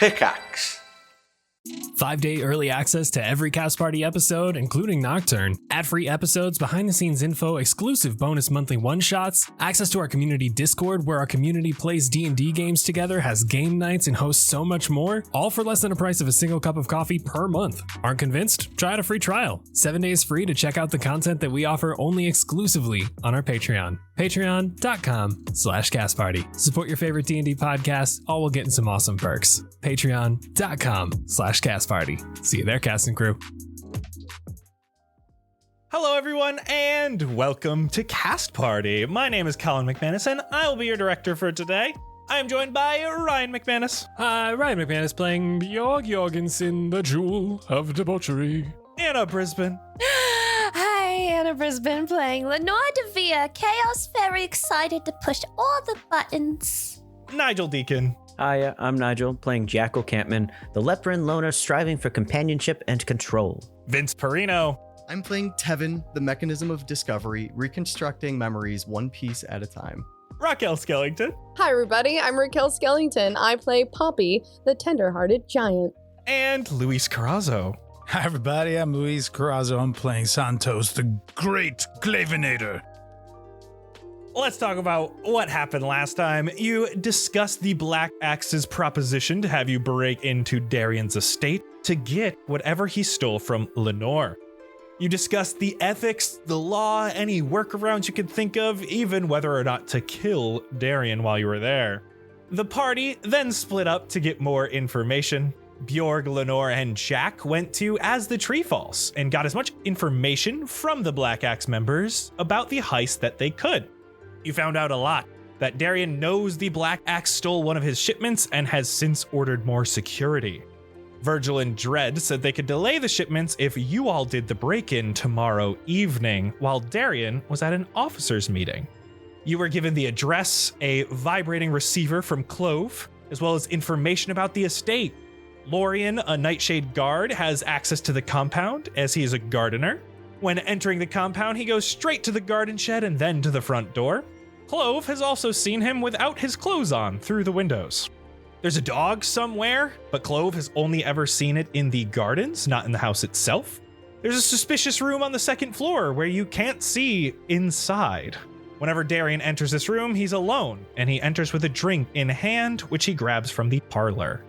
Pickaxe. 5-day early access to every Cast Party episode, including Nocturne, ad-free episodes, behind-the-scenes info, exclusive bonus monthly one-shots, access to our community Discord where our community plays D&D games together, has game nights, and hosts so much more, all for less than the price of a single cup of coffee per month. Aren't convinced? Try out a free trial. 7 days free to check out the content that we offer only exclusively on our Patreon. Patreon.com/castparty. Support your favorite D&D podcast, all while getting some awesome perks. Patreon.com/castparty. See you there, cast and crew. Hello, everyone, and welcome to Cast Party. My name is Colin McManus, and I'll be your director for today. I am joined by Ryan McManus. Hi, Ryan McManus playing Bjorg Jorgensen, the Jewel of Debauchery. Anna Brisbane. Hi, Anna Brisbane playing Lenore DeVere, Chaos, very excited to push all the buttons. Nigel Deacon. Hi, I'm Nigel, playing Jackal Campman, the Leperin loner striving for companionship and control. Vince Perino. I'm playing Tevin, the mechanism of discovery, reconstructing memories one piece at a time. Raquel Skellington. Hi, everybody. I'm Raquel Skellington. I play Poppy, the tender-hearted giant. And Luis Carrazzo. Hi, everybody. I'm Luis Carrazzo. I'm playing Santos, the Great Glavinator. Let's talk about what happened last time. You discussed the Black Axe's proposition to have you break into Darian's estate to get whatever he stole from Lenore. You discussed the ethics, the law, any workarounds you could think of, even whether or not to kill Darian while you were there. The party then split up to get more information. Bjorg, Lenore, and Jack went to As the Tree Falls and got as much information from the Black Axe members about the heist that they could. You found out a lot, that Darian knows the Black Axe stole one of his shipments and has since ordered more security. Virgil and Dredd said they could delay the shipments if you all did the break-in tomorrow evening, while Darian was at an officers' meeting. You were given the address, a vibrating receiver from Clove, as well as information about the estate. Lorian, a Nightshade guard, has access to the compound as he is a gardener. When entering the compound, he goes straight to the garden shed and then to the front door. Clove has also seen him without his clothes on through the windows. There's a dog somewhere, but Clove has only ever seen it in the gardens, not in the house itself. There's a suspicious room on the second floor where you can't see inside. Whenever Darian enters this room, he's alone, and he enters with a drink in hand, which he grabs from the parlor.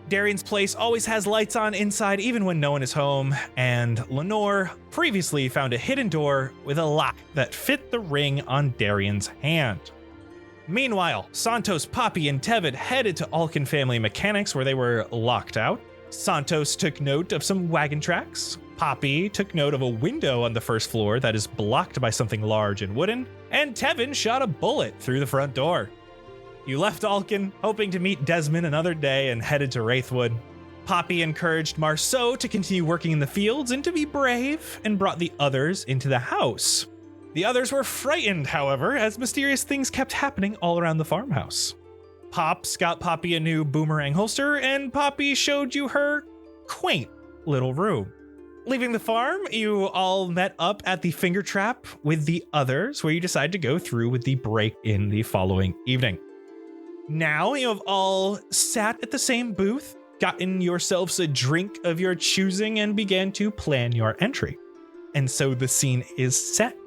Darian's place always has lights on inside even when no one is home, and Lenore previously found a hidden door with a lock that fit the ring on Darian's hand. Meanwhile, Santos, Poppy, and Tevin headed to Alkin Family Mechanics where they were locked out. Santos took note of some wagon tracks. Poppy took note of a window on the first floor that is blocked by something large and wooden, and Tevin shot a bullet through the front door. You left Alkin, hoping to meet Desmond another day, and headed to Wraithwood. Poppy encouraged Marceau to continue working in the fields and to be brave, and brought the others into the house. The others were frightened, however, as mysterious things kept happening all around the farmhouse. Pops got Poppy a new boomerang holster, and Poppy showed you her quaint little room. Leaving the farm, you all met up at the Finger Trap with the others, where you decided to go through with the break-in the following evening. Now you have all sat at the same booth, gotten yourselves a drink of your choosing, and began to plan your entry. And so the scene is set.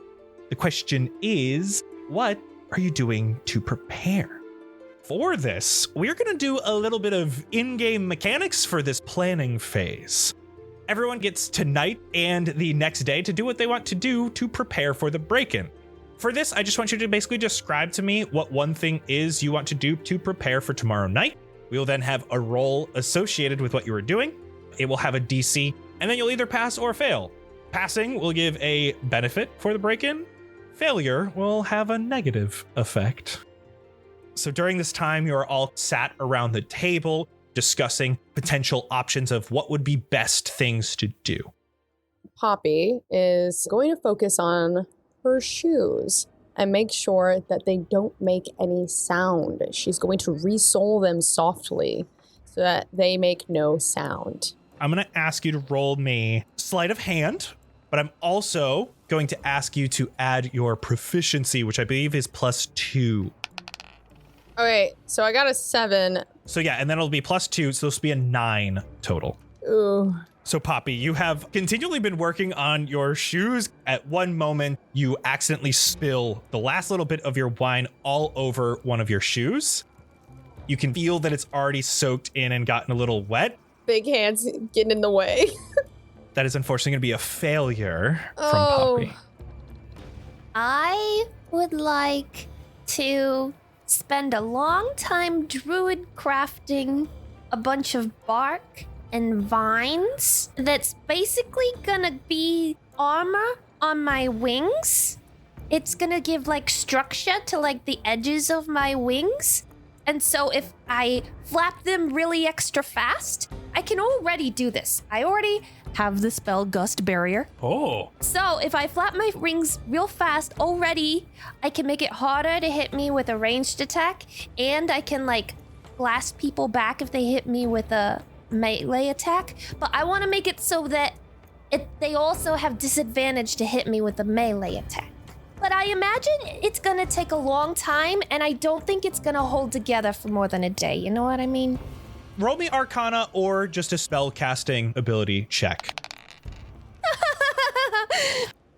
The question is, what are you doing to prepare? For this, we're going to do a little bit of in-game mechanics for this planning phase. Everyone gets tonight and the next day to do what they want to do to prepare for the break-in. For this, I just want you to basically describe to me what one thing is you want to do to prepare for tomorrow night. We will then have a roll associated with what you are doing. It will have a DC, and then you'll either pass or fail. Passing will give a benefit for the break-in. Failure will have a negative effect. So during this time, you're all sat around the table discussing potential options of what would be best things to do. Poppy is going to focus on her shoes and make sure that they don't make any sound. She's going to resole them softly so that they make no sound. I'm going to ask you to roll me sleight of hand, but I'm also going to ask you to add your proficiency, which I believe is +2. Okay, so I got a 7 So yeah, and then it'll be +2, so this will be a 9 total. Ooh. So Poppy, you have continually been working on your shoes. At one moment, you accidentally spill the last little bit of your wine all over one of your shoes. You can feel that it's already soaked in and gotten a little wet. Big hands getting in the way. That is unfortunately going to be a failure from Oh. Poppy. I would like to spend a long time druid crafting a bunch of bark and vines that's basically gonna be armor on my wings. It's gonna give like structure to like the edges of my wings. And so if I flap them really extra fast, I can already do this. I already have the spell Gust Barrier. Oh, So if I flap my wings real fast already, I can make it harder to hit me with a ranged attack, and I can like blast people back if they hit me with a melee attack. But I want to make it so that they also have disadvantage to hit me with a melee attack. But I imagine it's gonna take a long time, and I don't think it's gonna hold together for more than a day. You know what I mean? roll me Arcana or just a spell casting ability check.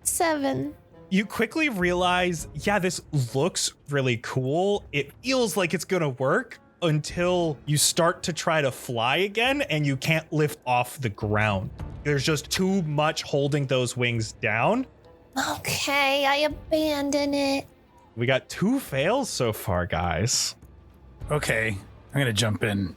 7. You quickly realize, yeah, this looks really cool. It feels like it's gonna work until you start to try to fly again and you can't lift off the ground. There's just too much holding those wings down. Okay, I abandon it. We got 2 fails so far, guys. Okay, I'm going to jump in.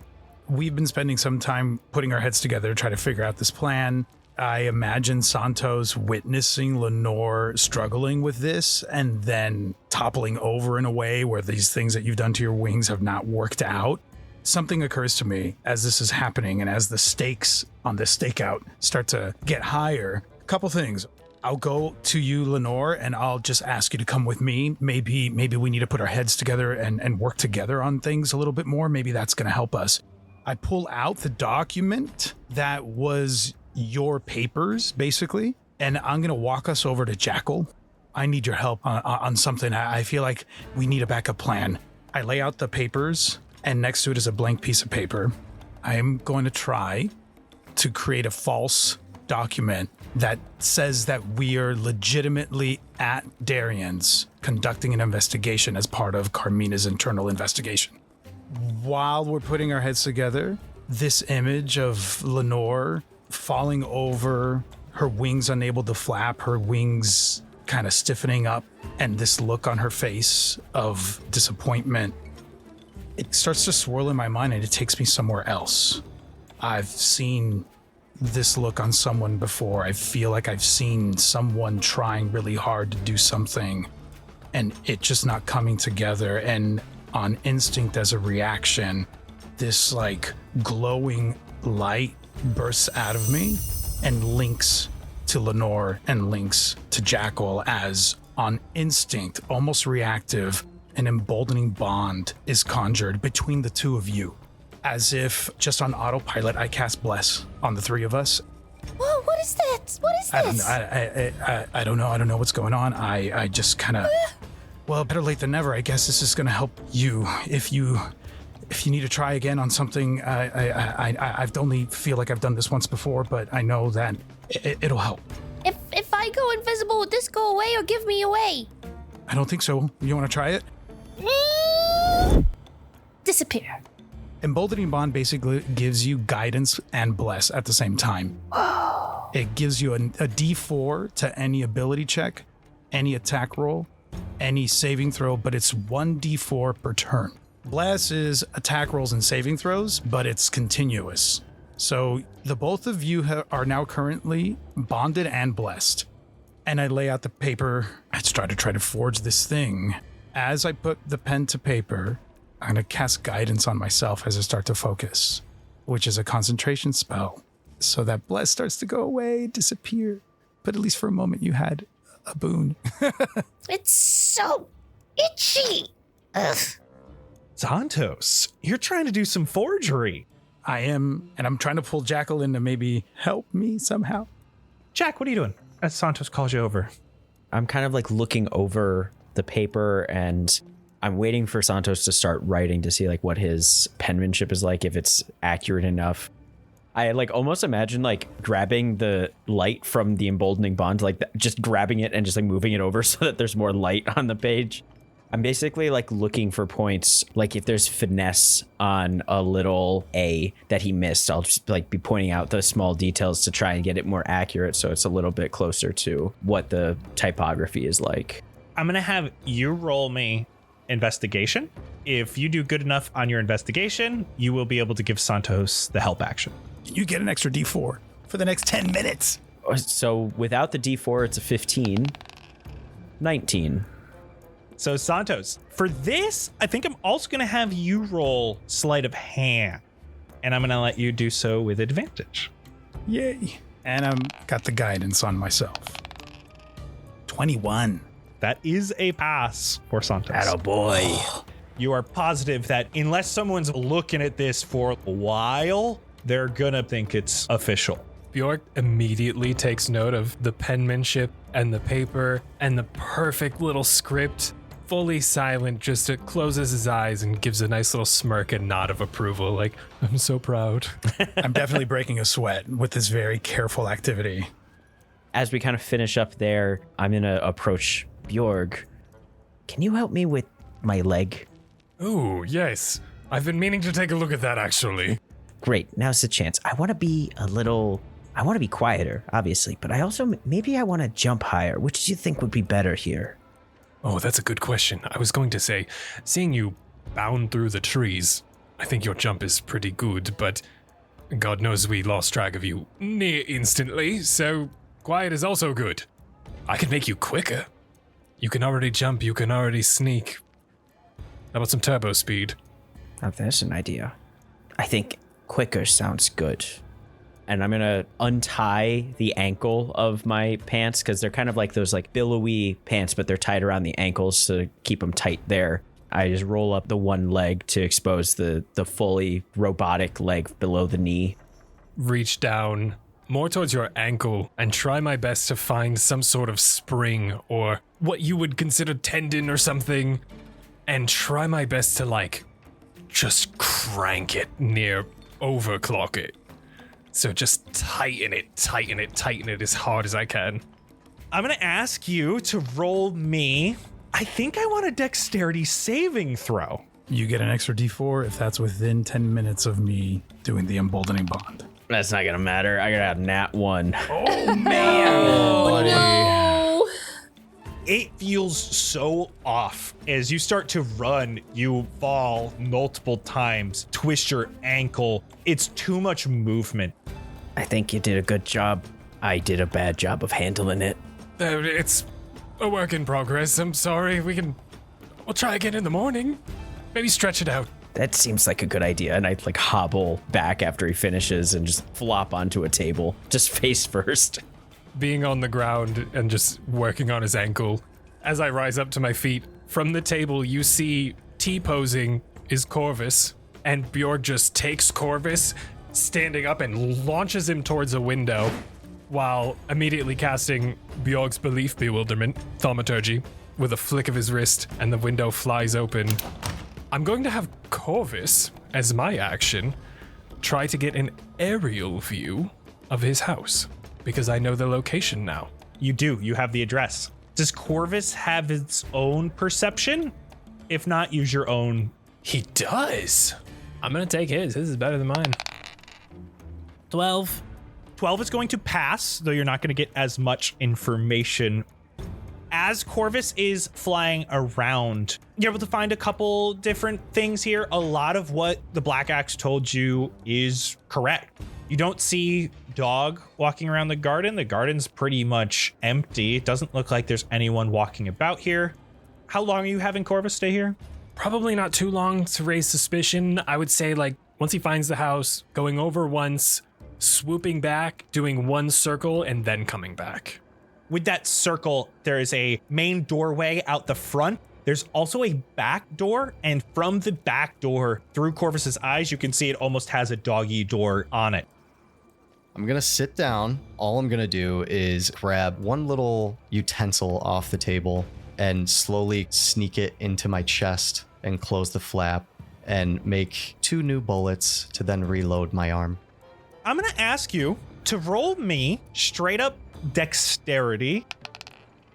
We've been spending some time putting our heads together to try to figure out this plan. I imagine Santos witnessing Lenore struggling with this and then toppling over in a way where these things that you've done to your wings have not worked out. Something occurs to me as this is happening and as the stakes on this stakeout start to get higher. A couple things. I'll go to you, Lenore, and I'll just ask you to come with me. Maybe we need to put our heads together and work together on things a little bit more. Maybe that's going to help us. I pull out the document that was your papers, basically, and I'm going to walk us over to Jackal. I need your help on something. I feel like we need a backup plan. I lay out the papers, and next to it is a blank piece of paper. I am going to try to create a false document that says that we are legitimately at Darian's conducting an investigation as part of Carmina's internal investigation. While we're putting our heads together, this image of Lenore falling over, her wings unable to flap, her wings kind of stiffening up, and this look on her face of disappointment, it starts to swirl in my mind and it takes me somewhere else. I've seen this look on someone before. I feel like I've seen someone trying really hard to do something and it just not coming together. And on instinct, as a reaction, this like glowing light bursts out of me and links to Lenore and links to Jackal as on instinct, almost reactive, an emboldening bond is conjured between the two of you. As if just on autopilot, I cast Bless on the three of us. Whoa, what is that? What is this? I don't know. I don't know what's going on. I just kind of, well, better late than never. I guess this is going to help you. If you need to try again on something, I only feel like I've done this once before, but I know that it'll help. If I go invisible, would this go away or give me away? I don't think so. You want to try it? Disappear. Emboldening Bond basically gives you guidance and bless at the same time. It gives you a D4 to any ability check, any attack roll, any saving throw, but it's 1D4 per turn. Bless is attack rolls and saving throws, but it's continuous. So the both of you are now currently bonded and blessed. And I lay out the paper. I try to forge this thing. As I put the pen to paper, I'm going to cast guidance on myself as I start to focus, which is a concentration spell. So that bless starts to go away, disappear. But at least for a moment, you had a boon. It's so itchy. Ugh. Santos, you're trying to do some forgery. I am, and I'm trying to pull Jackal in to maybe help me somehow. Jack, what are you doing? As Santos calls you over. I'm kind of like looking over the paper and I'm waiting for Santos to start writing to see like what his penmanship is like, if it's accurate enough. I like almost imagine like grabbing the light from the emboldening bond, like just grabbing it and just like moving it over so that there's more light on the page. I'm basically like looking for points, like if there's finesse on a little A that he missed, I'll just like be pointing out the small details to try and get it more accurate so it's a little bit closer to what the typography is like. I'm going to have you roll me investigation. If you do good enough on your investigation, you will be able to give Santos the help action. You get an extra D4 for the next 10 minutes. So without the D4, it's a 15, 19. So Santos, for this, I think I'm also going to have you roll sleight of hand, and I'm going to let you do so with advantage. Yay. And I've got the guidance on myself. 21. That is a pass for Santos. Attaboy. You are positive that unless someone's looking at this for a while, they're going to think it's official. Bjork immediately takes note of the penmanship and the paper and the perfect little script. Fully silent, just closes his eyes and gives a nice little smirk and nod of approval, like, I'm so proud. I'm definitely breaking a sweat with this very careful activity. As we kind of finish up there, I'm going to approach Bjorg. Can you help me with my leg? Oh, yes. I've been meaning to take a look at that, actually. Great. Now's the chance. I want to be quieter, obviously, but I also, maybe I want to jump higher. Which do you think would be better here? Oh, that's a good question. I was going to say, seeing you bound through the trees, I think your jump is pretty good, but God knows we lost track of you near instantly, so quiet is also good. I can make you quicker. You can already jump, you can already sneak. How about some turbo speed? Oh, there's an idea. I think quicker sounds good. And I'm going to untie the ankle of my pants because they're kind of like those like billowy pants, but they're tied around the ankles to keep them tight there. I just roll up the one leg to expose the fully robotic leg below the knee. Reach down more towards your ankle and try my best to find some sort of spring or what you would consider tendon or something, and try my best to like just crank it near overclock it. So just tighten it as hard as I can. I'm going to ask you to roll me. I think I want a dexterity saving throw. You get an extra D4 if that's within 10 minutes of me doing the emboldening bond. That's not going to matter. I got to have nat 1. Oh, man. Buddy. No. It feels so off. As you start to run, you fall multiple times, twist your ankle. It's too much movement. I think you did a good job. I did a bad job of handling it. It's a work in progress. I'm sorry. We'll try again in the morning. Maybe stretch it out. That seems like a good idea. And I like hobble back after he finishes and just flop onto a table, just face first. Being on the ground and just working on his ankle. As I rise up to my feet, from the table you see T-posing is Corvus, and Bjorg just takes Corvus, standing up and launches him towards a window, while immediately casting Bjorg's Belief Bewilderment, Thaumaturgy, with a flick of his wrist, and the window flies open. I'm going to have Corvus, as my action, try to get an aerial view of his house. Because I know the location now. You do. You have the address. Does Corvus have its own perception? If not, use your own. He does. I'm going to take his. His is better than mine. 12. 12 is going to pass, though you're not going to get as much information. As Corvus is flying around, you're able to find a couple different things here. A lot of what the Black Axe told you is correct. You don't see dog walking around the garden. The garden's pretty much empty. It doesn't look like there's anyone walking about here. How long are you having Corvus stay here? Probably not too long to raise suspicion. I would say like once he finds the house, going over once, swooping back, doing one circle, and then coming back. With that circle, there is a main doorway out the front. There's also a back door, and from the back door, through Corvus's eyes, you can see it almost has a doggy door on it. I'm going to sit down. All I'm going to do is grab one little utensil off the table, and slowly sneak it into my chest and close the flap and make 2 new bullets to then reload my arm. I'm going to ask you to roll me straight up dexterity.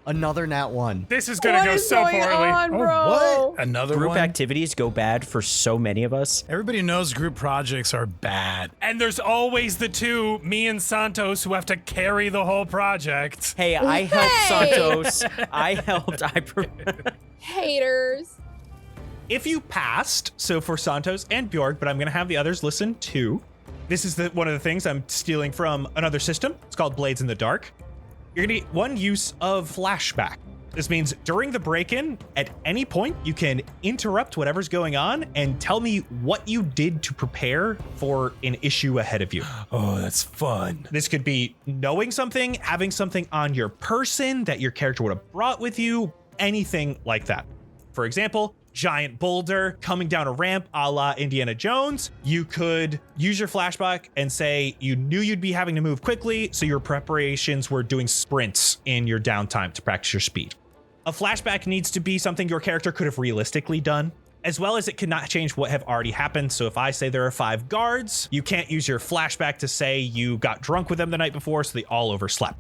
Another nat 1. This is gonna What go is so going poorly. on, bro? Another Group one? activities go bad for so many of us. Everybody knows group projects are bad. And there's always the two, me and Santos, who have to carry the whole project. Hey, I helped Hey! Santos. I helped. Haters. If you passed, so for Santos and Bjorg, but I'm going to have the others listen too. This is one of the things I'm stealing from another system. It's called Blades in the Dark. You're going to get 1 use of flashback. This means during the break-in, at any point, you can interrupt whatever's going on and tell me what you did to prepare for an issue ahead of you. Oh, that's fun. This could be knowing something, having something on your person that your character would have brought with you, anything like that. For example, giant boulder coming down a ramp a la Indiana Jones. You could use your flashback and say you knew you'd be having to move quickly, so your preparations were doing sprints in your downtime to practice your speed. A flashback needs to be something your character could have realistically done, as well as it cannot change what have already happened. So if I say there are 5 guards, you can't use your flashback to say you got drunk with them the night before, so they all overslept.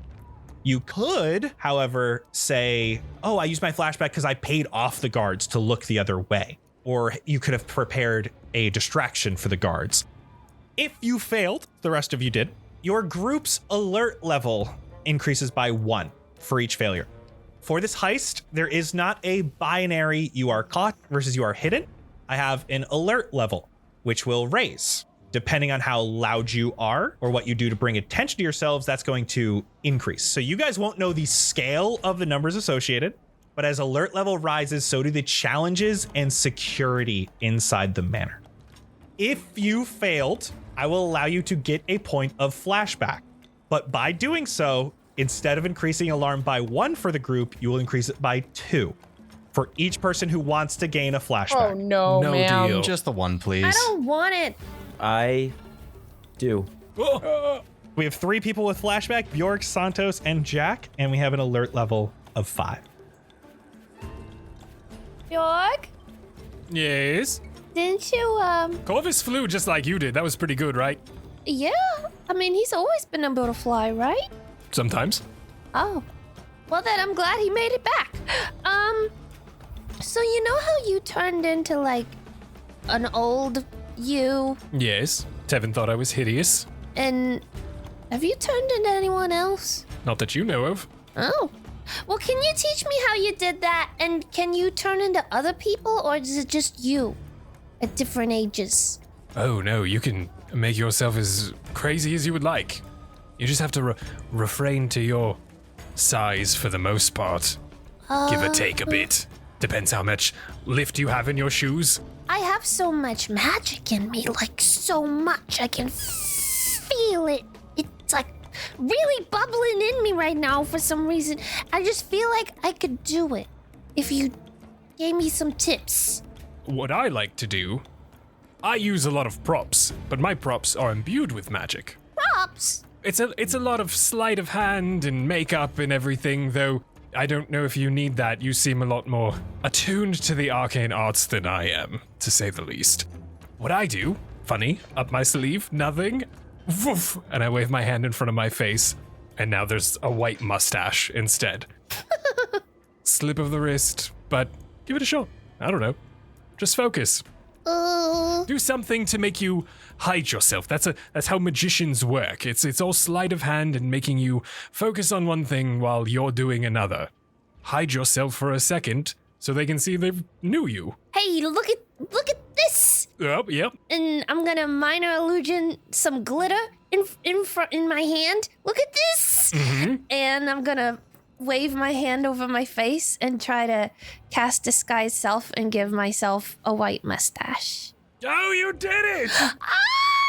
You could, however, say, oh, I used my flashback because I paid off the guards to look the other way. Or you could have prepared a distraction for the guards. If you failed, the rest of you did, your group's alert level increases by 1 for each failure. For this heist, there is not a binary you are caught versus you are hidden. I have an alert level, which will raise. Depending on how loud you are or what you do to bring attention to yourselves, that's going to increase. So you guys won't know the scale of the numbers associated, but as alert level rises, so do the challenges and security inside the manor. If you failed, I will allow you to get a point of flashback. But by doing so, instead of increasing alarm by 1 for the group, you will increase it by 2 for each person who wants to gain a flashback. Oh, no, No ma'am. deal. Just the 1, please. I don't want it. I do. We have 3 people with flashback, Bjork, Santos, and Jack, and we have an alert level of 5. Bjorg, Yes? didn't you, Corvus flew just like you did. That was pretty good, right? yeah. I mean, he's always been able to fly, right? Sometimes. Oh. Well, then I'm glad he made it back. So you know how you turned into, like, an old you? Yes. Tevin thought I was hideous. And have you turned into anyone else? Not that you know of. Oh. Well, can you teach me how you did that? And can you turn into other people, or is it just you at different ages? Oh, no, you can make yourself as crazy as you would like. You just have to refrain to your size for the most part. Give or take a bit. Depends how much lift you have in your shoes. I have so much magic in me, like so much. I can feel it. It's like really bubbling in me right now for some reason. I just feel like I could do it if you gave me some tips. What I like to do, I use a lot of props, but my props are imbued with magic. Props? It's a lot of sleight of hand and makeup and everything, though I don't know if you need that. You seem a lot more attuned to the arcane arts than I am, to say the least. What I do, funny, up my sleeve, nothing, woof, and I wave my hand in front of my face, and now there's a white mustache instead. Slip of the wrist, but give it a shot. I don't know. Just focus. Do something to make you hide yourself. That's how magicians work. It's all sleight of hand and making you focus on one thing while you're doing another. Hide yourself for a second so they can see they knew you. Hey, look at this. Yep. And I'm gonna minor illusion some glitter in my hand. Look at this. And I'm gonna wave my hand over my face and try to cast disguise self and give myself a white mustache. Oh, you did it!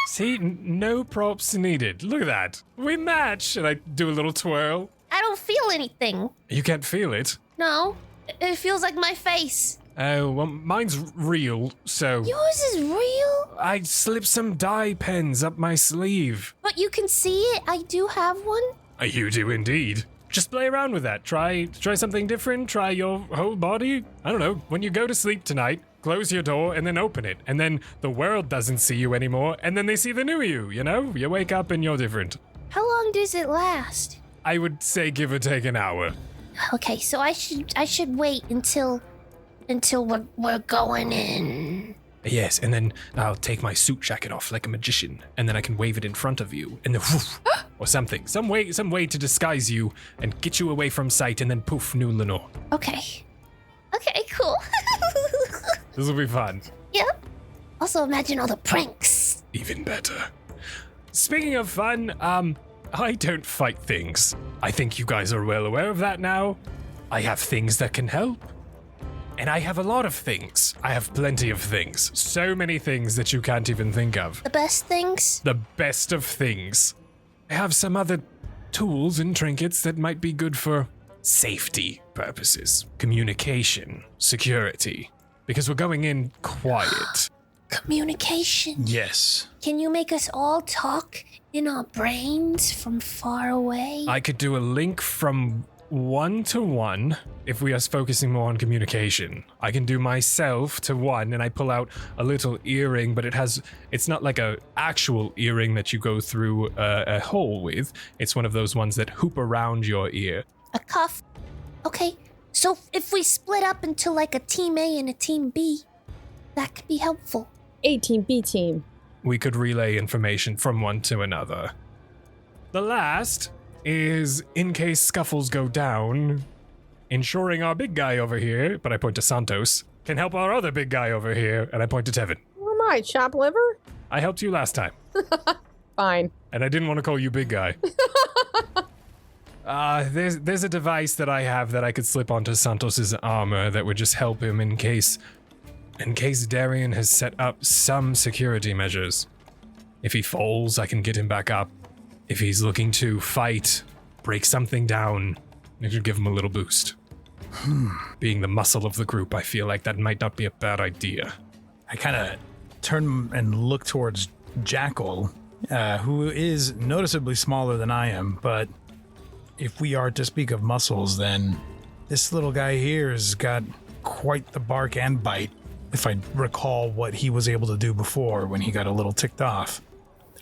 See, no props needed. Look at that. We match. And I do a little twirl. I don't feel anything. You can't feel it. No, it feels like my face. Oh, well, mine's real, so Yours is real, I slipped some dye pens up my sleeve. but you can see it. I do have one. You do indeed. just play around with that. Try something different. Try your whole body. I don't know. When you go to sleep tonight, close your door and then open it. And then the world doesn't see you anymore. And then they see the new you, you know? You wake up and you're different. How long does it last? I would say give or take an hour. Okay, so I should wait until we're going in. Yes, and then I'll take my suit jacket off like a magician, and then I can wave it in front of you, and then whoosh, or something. Some way to disguise you and get you away from sight, and then poof, new Lenore. Okay, cool. This will be fun. Yep. Also, imagine all the pranks. Even better. Speaking of fun, I don't fight things. I think you guys are well aware of that now. I have things that can help. And I have a lot of things. I have plenty of things. So many things that you can't even think of. The best things? The best of things. I have some other tools and trinkets that might be good for safety purposes, communication, security. Because we're going in quiet. Communication. Yes. Can you make us all talk in our brains from far away? I could do a link from 1 to 1 if we are focusing more on communication. I can do myself to 1 and I pull out a little earring, but it's not like a actual earring that you go through a hole with. It's one of those ones that hoop around your ear. A cuff. Okay, so if we split up into like a team A and a team B, that could be helpful. A team, B team. We could relay information from one to another. The last is, in case scuffles go down, ensuring our big guy over here, but I point to Santos, can help our other big guy over here, and I point to Tevin. Who am I, chop liver? I helped you last time. Fine. And I didn't want to call you big guy. There's a device that I have that I could slip onto Santos's armor that would just help him in case Darian has set up some security measures. If he falls, I can get him back up. If he's looking to fight, break something down, it should give him a little boost. Being the muscle of the group, I feel like that might not be a bad idea. I kind of turn and look towards Jackal, who is noticeably smaller than I am, but if we are to speak of muscles, then this little guy here has got quite the bark and bite, if I recall what he was able to do before when he got a little ticked off.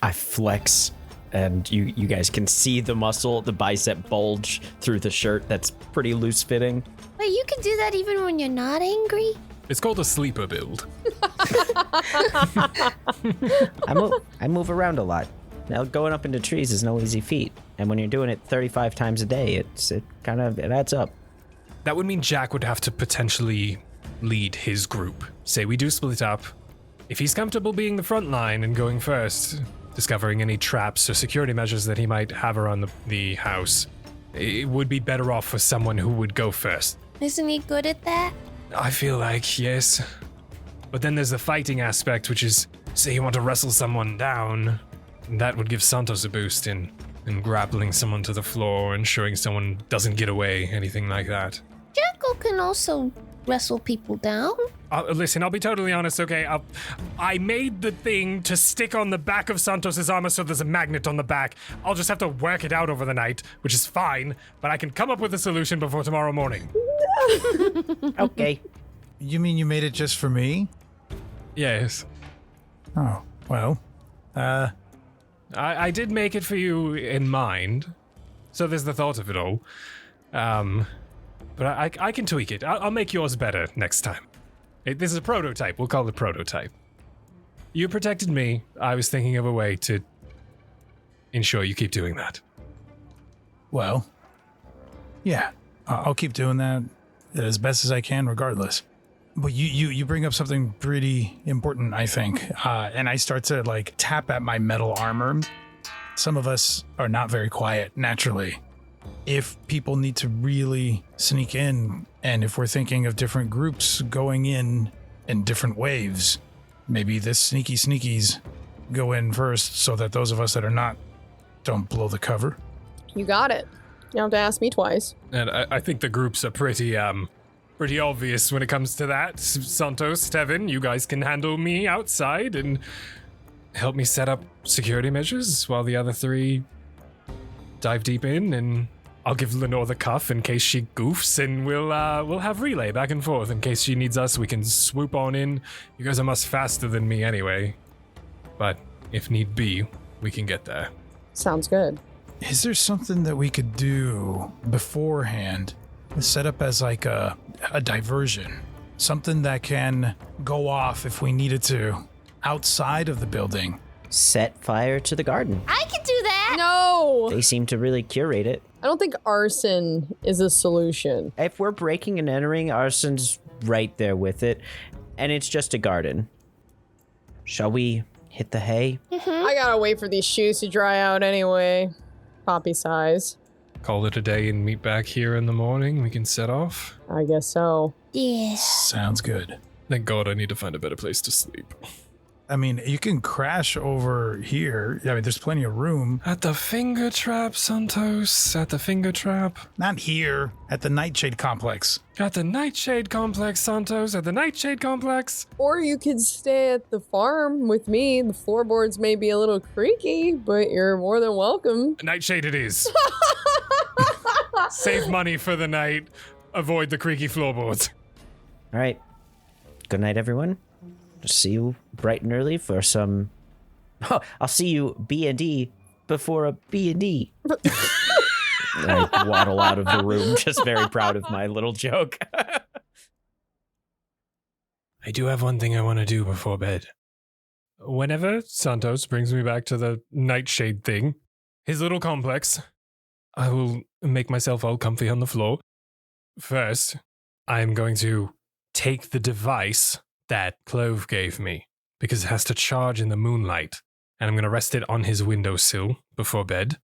I flex, and you guys can see the muscle, the bicep bulge through the shirt that's pretty loose fitting. Wait, you can do that even when you're not angry? It's called a sleeper build. I move around a lot. Now, going up into trees is no easy feat, and when you're doing it 35 times a day, it adds up. That would mean Jack would have to potentially lead his group. Say we do split up. If he's comfortable being the front line and going first, discovering any traps or security measures that he might have around the house, it would be better off for someone who would go first. Isn't he good at that? I feel like, yes. But then there's the fighting aspect, which is, say you want to wrestle someone down, that would give Santos a boost in grappling someone to the floor, ensuring someone doesn't get away, anything like that. Jackal can also wrestle people down. Listen, I'll be totally honest, okay? I made the thing to stick on the back of Santos's armor so there's a magnet on the back. I'll just have to work it out over the night, which is fine, but I can come up with a solution before tomorrow morning. Okay. You mean you made it just for me? Yes. Oh, well, I did make it for you in mind, so there's the thought of it all. But I can tweak it. I'll make yours better next time. This is a prototype. We'll call it prototype. You protected me. I was thinking of a way to ensure you keep doing that. well, yeah, I'll keep doing that as best as I can regardless. But you bring up something pretty important, I think. And I start to like tap at my metal armor. Some of us are not very quiet naturally. If people need to really sneak in, and if we're thinking of different groups going in different waves, maybe the sneakies go in first so that those of us that are not don't blow the cover. You got it. You don't have to ask me twice. And I think the groups are pretty obvious when it comes to that. Santos, Tevin, you guys can handle me outside and help me set up security measures while the other three dive deep in, and I'll give Lenore the cuff in case she goofs, and we'll have relay back and forth in case she needs us. We can swoop on in. You guys are much faster than me anyway. But if need be, we can get there. Sounds good. Is there something that we could do beforehand, set up as like a diversion? Something that can go off if we needed to, outside of the building. Set fire to the garden. I can do that. No! They seem to really curate it. I don't think arson is a solution. If we're breaking and entering, arson's right there with it. And it's just a garden. Shall we hit the hay? I gotta wait for these shoes to dry out anyway. Poppy size. Call it a day and meet back here in the morning. We can set off. I guess so. Yeah. Sounds good. Thank God I need to find a better place to sleep. I mean, you can crash over here. I mean, there's plenty of room. At the finger trap, Santos. At the finger trap. Not here, at the Nightshade Complex. At the Nightshade Complex, Santos. At the Nightshade Complex. Or you could stay at the farm with me. The floorboards may be a little creaky, but you're more than welcome. Nightshade it is. Save money for the night. Avoid the creaky floorboards. All right. Good night, everyone. See you bright and early for some... Oh, I'll see you B&D before a B&D. I waddle out of the room, just very proud of my little joke. I do have one thing I want to do before bed. Whenever Santos brings me back to the Nightshade thing, his little complex, I will make myself all comfy on the floor. First, I am going to take the device that Clove gave me, because it has to charge in the moonlight, and I'm going to rest it on his windowsill before bed.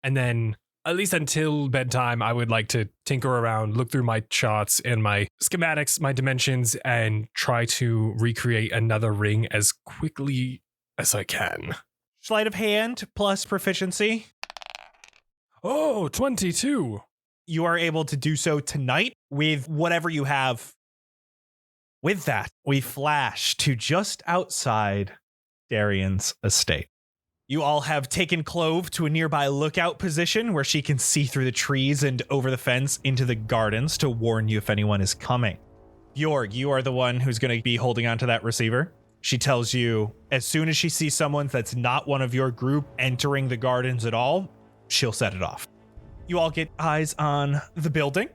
And then, at least until bedtime, I would like to tinker around, look through my charts and my schematics, my dimensions, and try to recreate another ring as quickly as I can. Sleight of hand plus proficiency. Oh, 22. You are able to do so tonight with whatever you have. With that, we flash to just outside Darian's estate. You all have taken Clove to a nearby lookout position where she can see through the trees and over the fence into the gardens to warn you if anyone is coming. Bjorg, you are the one who's going to be holding onto that receiver. She tells you as soon as she sees someone that's not one of your group entering the gardens at all, she'll set it off. You all get eyes on the building.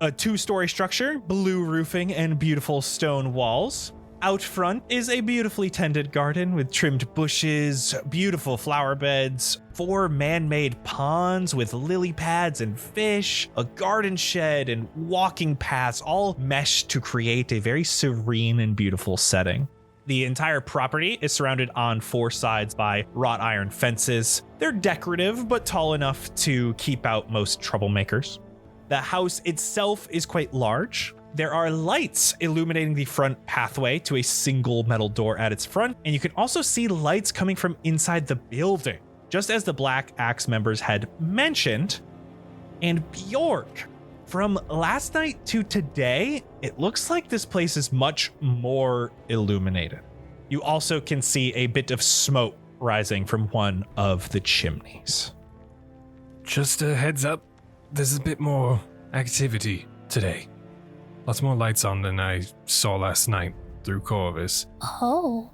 A 2-story structure, blue roofing, and beautiful stone walls. Out front is a beautifully tended garden with trimmed bushes, beautiful flower beds, 4 man-made ponds with lily pads and fish, a garden shed, and walking paths all meshed to create a very serene and beautiful setting. The entire property is surrounded on 4 sides by wrought iron fences. They're decorative, but tall enough to keep out most troublemakers. The house itself is quite large. There are lights illuminating the front pathway to a single metal door at its front, and you can also see lights coming from inside the building, just as the Black Axe members had mentioned. And Bjork, from last night to today, it looks like this place is much more illuminated. You also can see a bit of smoke rising from one of the chimneys. Just a heads up, there's a bit more activity today. Lots more lights on than I saw last night through Corvus. Oh.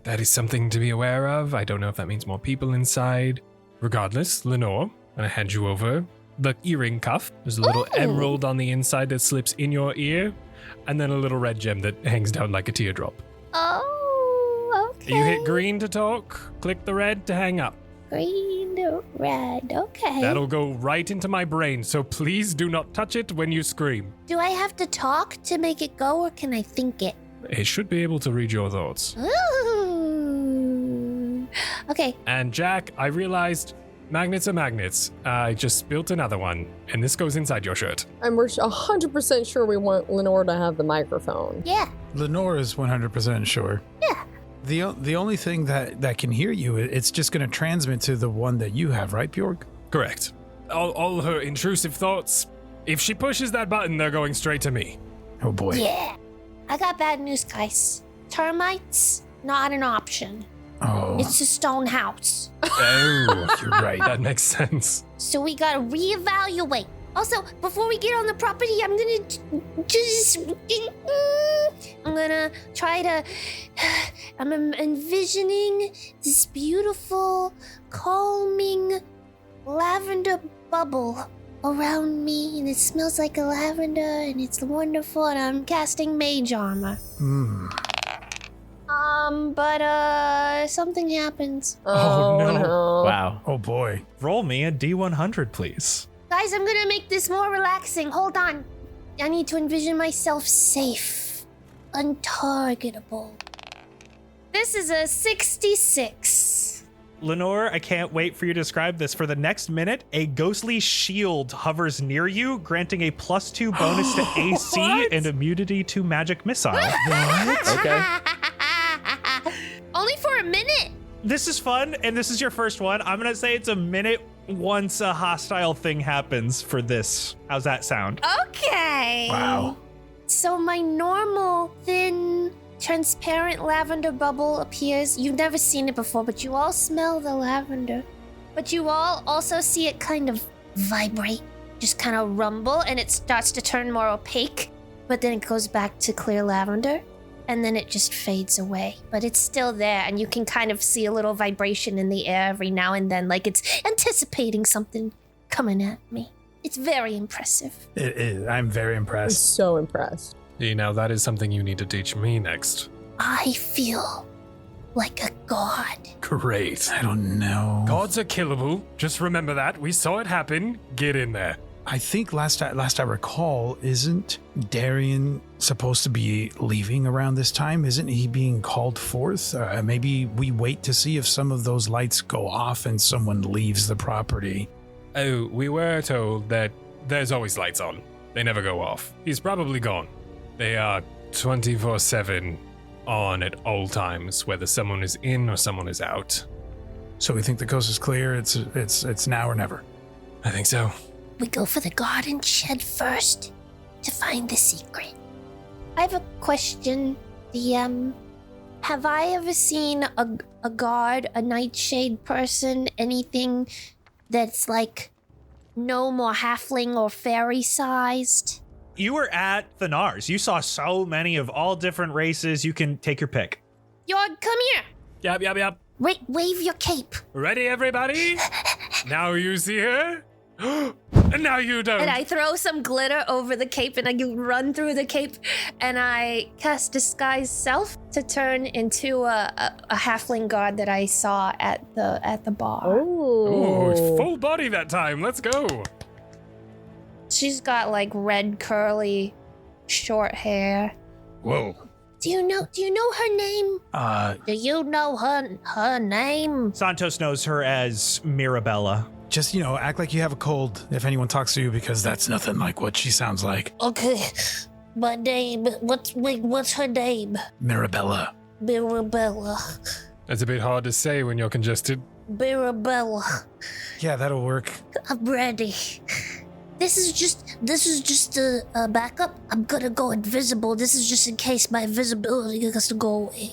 That is something to be aware of. I don't know if that means more people inside. Regardless, Lenore, I'm gonna hand you over the earring cuff. There's a little emerald on the inside that slips in your ear, and then a little red gem that hangs down like a teardrop. Oh, okay. You hit green to talk, click the red to hang up. Green, red, okay. That'll go right into my brain, so please do not touch it when you scream. Do I have to talk to make it go, or can I think it? It should be able to read your thoughts. Ooh. Okay. And Jack, I realized magnets are magnets. I just built another one, and this goes inside your shirt. And we're 100% sure we want Lenore to have the microphone. Yeah. Lenore is 100% sure. Yeah. The only thing that can hear you, it's just going to transmit to the one that you have, right, Bjorg? Correct. All her intrusive thoughts, if she pushes that button, they're going straight to me. Oh boy. Yeah. I got bad news, guys. Termites, not an option. Oh, It's a stone house. Oh, you're right. that makes sense. So we gotta reevaluate. Also, before we get on the property, I'm gonna try to. I'm envisioning this beautiful, calming lavender bubble around me, and it smells like a lavender, and it's wonderful, and I'm casting mage armor. But something happens. Oh, no. Wow. Oh boy. Roll me a D100, please. Guys, I'm gonna make this more relaxing. Hold on. I need to envision myself safe, untargetable. This is a 66. Lenore, I can't wait for you to describe this. For the next minute, a ghostly shield hovers near you, granting a +2 bonus to AC and immunity to magic missile. Okay. Only for a minute. This is fun, and this is your first one. I'm gonna say it's a minute once a hostile thing happens for this. How's that sound? Okay. Wow. So my normal thin, transparent lavender bubble appears. You've never seen it before, but you all smell the lavender. But you all also see it kind of vibrate, just kind of rumble, and it starts to turn more opaque, but then it goes back to clear lavender. And then it just fades away. But it's still there, and you can kind of see a little vibration in the air every now and then, like it's anticipating something coming at me. It's very impressive. It is. I'm very I'm impressed. so impressed. That is something you need to teach me next. I feel like a god. Great. I don't know. Gods are killable. Just remember that. We saw it happen. Get in there. I think last I recall, isn't Darian supposed to be leaving around this time? Isn't he being called forth? Maybe we wait to see if some of those lights go off and someone leaves the property. Oh, we were told that there's always lights on. They never go off. He's probably gone. They are 24/7 on at all times, whether someone is in or someone is out. So we think the coast is clear. It's now or never. I think so. We go for the garden shed first to find the secret. I have a question, DM. Have I ever seen a guard, a nightshade person, anything that's like gnome or halfling or fairy sized? You were at Thanars. You saw so many of all different races. You can take your pick. Yord, come here. Yep. Wave your cape. Ready, everybody? Now you see her. And now you don't. And I throw some glitter over the cape, and I run through the cape, and I cast Disguise Self to turn into a halfling guard that I saw at the bar. Oh, full body that time. Let's go. She's got like red curly short hair. Whoa. Do you know her name? Do you know her name? Santos knows her as Mirabella. Just, act like you have a cold if anyone talks to you, because that's nothing like what she sounds like. Okay. My name, what's her name? Mirabella. Mirabella. That's a bit hard to say when you're congested. Mirabella. Yeah, that'll work. I'm ready. This is just a backup. I'm gonna go invisible. This is just in case my invisibility has to go away.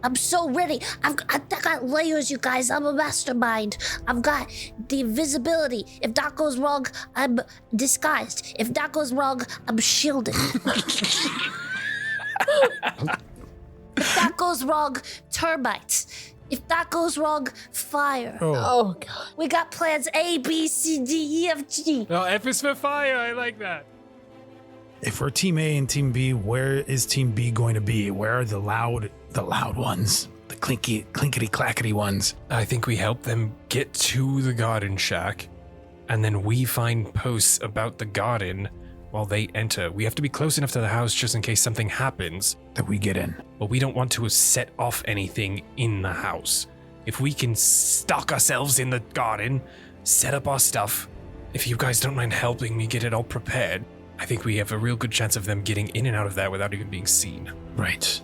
I'm so ready. I got layers, you guys. I'm a mastermind. I've got the invisibility. If that goes wrong, I'm disguised. If that goes wrong, I'm shielded. If that goes wrong, termites. If that goes wrong, fire. Oh, God. We got plans A, B, C, D, E, F, G. Oh, F is for fire. I like that. If we're Team A and Team B, where is Team B going to be? Where are the loud ones? The clinkety clackety ones? I think we help them get to the garden shack, and then we find posts about the garden while they enter. We have to be close enough to the house just in case something happens. That we get in. But we don't want to set off anything in the house. If we can stock ourselves in the garden, set up our stuff, if you guys don't mind helping me get it all prepared, I think we have a real good chance of them getting in and out of that without even being seen. Right.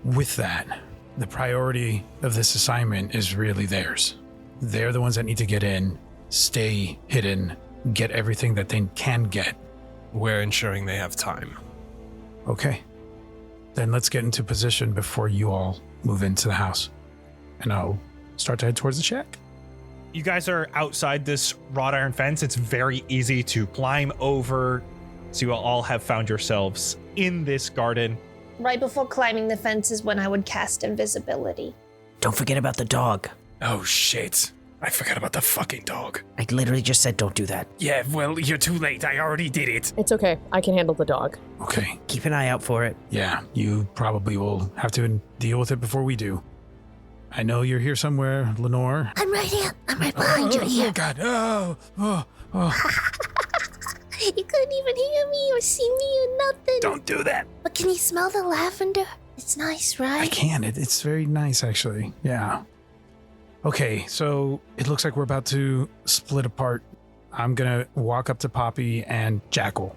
With that, the priority of this assignment is really theirs. They're the ones that need to get in, stay hidden, get everything that they can get. We're ensuring they have time. Okay. Then let's get into position before you all move into the house. and I'll start to head towards the shack. You guys are outside this wrought iron fence. It's very easy to climb over. So you all have found yourselves in this garden. Right before climbing the fence is when I would cast invisibility. Don't forget about the dog. Oh, shit. I forgot about the fucking dog. I literally just said don't do that. Yeah, well, you're too late. I already did it. It's okay. I can handle the dog. Okay. Keep an eye out for it. Yeah, you probably will have to deal with it before we do. I know you're here somewhere, Lenore. I'm right here. I'm right behind you here. Oh, God. Oh. You couldn't even hear me or see me or nothing. Don't do that. But can you smell the lavender? It's nice, right? I can. It's very nice, actually. Yeah. Okay, so it looks like we're about to split apart. I'm going to walk up to Poppy and Jackal.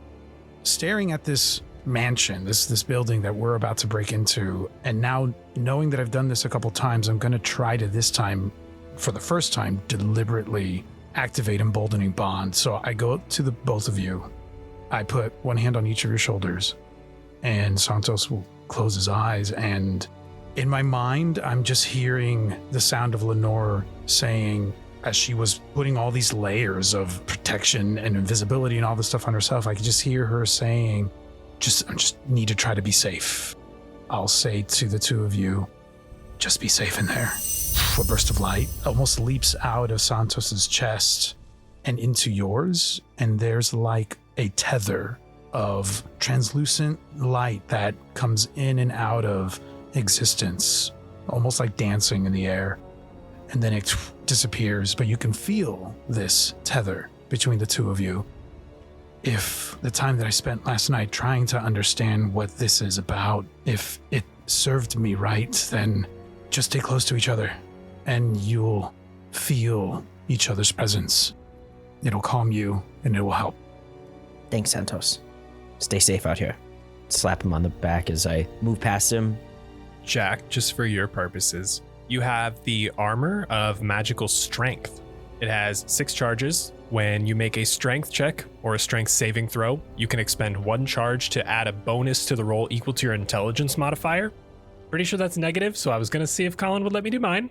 Staring at this mansion, this building that we're about to break into, and now knowing that I've done this a couple times, I'm going to try to this time, for the first time, deliberately activate emboldening bond. So I go up to the both of you. I put one hand on each of your shoulders, and Santos will close his eyes, and in my mind, I'm just hearing the sound of Lenore saying, as she was putting all these layers of protection and invisibility and all this stuff on herself, I could just hear her saying, I just need to try to be safe. I'll say to the two of you, just be safe in there. A burst of light almost leaps out of Santos's chest and into yours, and there's like a tether of translucent light that comes in and out of existence, almost like dancing in the air, and then it disappears, but you can feel this tether between the two of you. If the time that I spent last night trying to understand what this is about, if it served me right, then just stay close to each other and you'll feel each other's presence. It'll calm you and it will help. Thanks, Santos. Stay safe out here. Slap him on the back as I move past him. Jack, just for your purposes, you have the armor of magical strength. It has 6 charges. When you make a strength check or a strength saving throw, you can expend 1 charge to add a bonus to the roll equal to your intelligence modifier. Pretty sure that's negative, so I was going to see if Colin would let me do mine.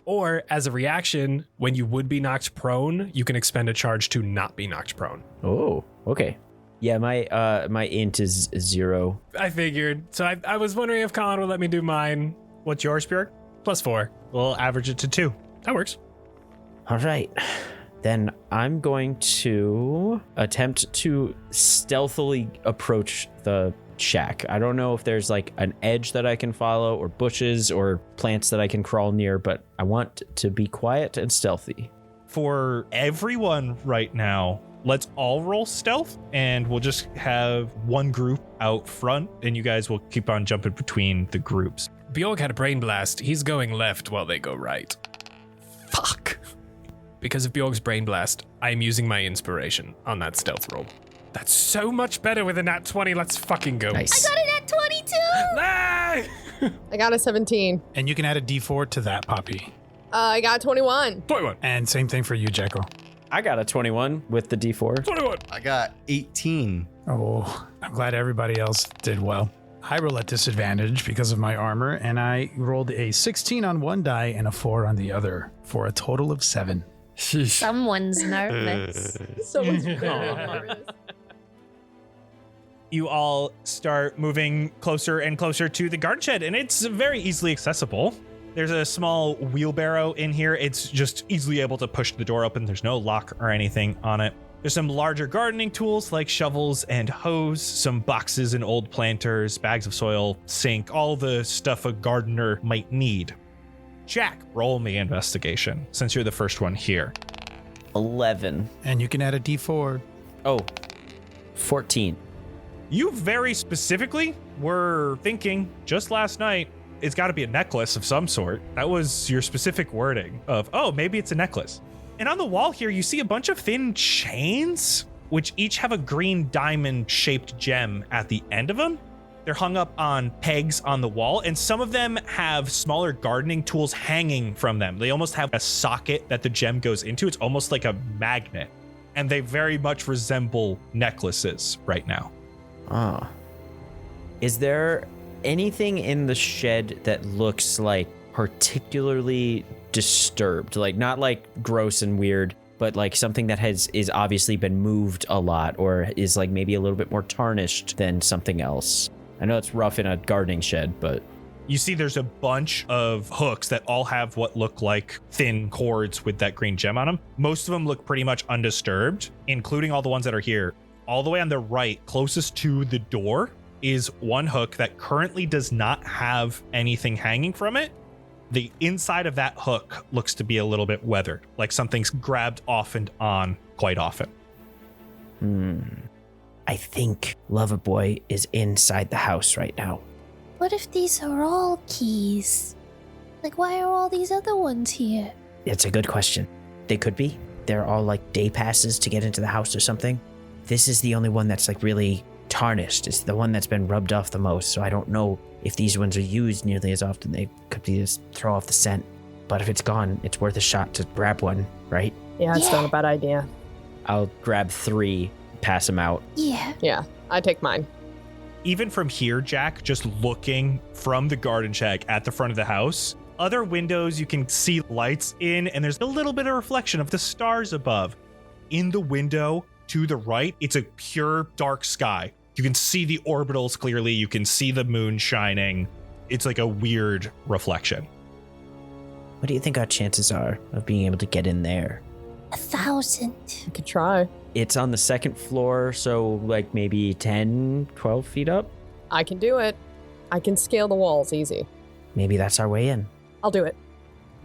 Or as a reaction, when you would be knocked prone, you can expend a charge to not be knocked prone. Oh, okay. Yeah, my int is 0. I figured. So I was wondering if Colin would let me do mine. What's yours, Björk? +4. We'll average it to 2. That works. All right. Then I'm going to attempt to stealthily approach the shack. I don't know if there's like an edge that I can follow or bushes or plants that I can crawl near, but I want to be quiet and stealthy. For everyone right now, let's all roll stealth, and we'll just have one group out front, and you guys will keep on jumping between the groups. Bjork had a brain blast. He's going left while they go right. Fuck. Because of Bjork's brain blast, I'm using my inspiration on that stealth roll. That's so much better with a nat 20. Let's fucking go. Nice. I got it at 22. Ah! I got a 17. And you can add a d4 to that, Poppy. I got 21. 21. And same thing for you, Jekyll. I got a 21 with the D4. 21. I got 18. Oh, I'm glad everybody else did well. I roll at disadvantage because of my armor, and I rolled a 16 on one die and a 4 on the other for a total of 7. Someone's nervous. Someone's nervous. You all start moving closer and closer to the garden shed, and it's very easily accessible. There's a small wheelbarrow in here. It's just easily able to push the door open. There's no lock or anything on it. There's some larger gardening tools like shovels and hoes, some boxes and old planters, bags of soil, sink, all the stuff a gardener might need. Jack, roll me investigation, since you're the first one here. 11. And you can add a d4. Oh, 14. You very specifically were thinking just last night, it's got to be a necklace of some sort. That was your specific wording of, oh, maybe it's a necklace. And on the wall here, you see a bunch of thin chains, which each have a green diamond-shaped gem at the end of them. They're hung up on pegs on the wall, and some of them have smaller gardening tools hanging from them. They almost have a socket that the gem goes into. It's almost like a magnet, and they very much resemble necklaces right now. Ah. Is there anything in the shed that looks like particularly disturbed. Like, not like gross and weird, but like something that is obviously been moved a lot or is like maybe a little bit more tarnished than something else. I know it's rough in a gardening shed, but You see there's a bunch of hooks that all have what look like thin cords with that green gem on them. Most of them look pretty much undisturbed, including all the ones that are here. All the way on the right, closest to the door, is one hook that currently does not have anything hanging from it. The inside of that hook looks to be a little bit weathered, like something's grabbed off and on quite often. I think Loverboy is inside the house right now. What if these are all keys? Like, why are all these other ones here? It's a good question. They could be. They're all like day passes to get into the house or something. This is the only one that's like really tarnished. It's the one that's been rubbed off the most, so I don't know if these ones are used nearly as often. They could be just throw off the scent. But if it's gone, it's worth a shot to grab one, right? Yeah, it's not a bad idea. I'll grab 3, pass them out. Yeah. Yeah, I take mine. Even from here, Jack, just looking from the garden shack at the front of the house, other windows you can see lights in, and there's a little bit of reflection of the stars above. In the window to the right, it's a pure dark sky. You can see the orbitals clearly. You can see the moon shining. It's like a weird reflection. What do you think our chances are of being able to get in there? 1,000. You could try. It's on the second floor, so like maybe 10, 12 feet up. I can do it. I can scale the walls easy. Maybe that's our way in. I'll do it.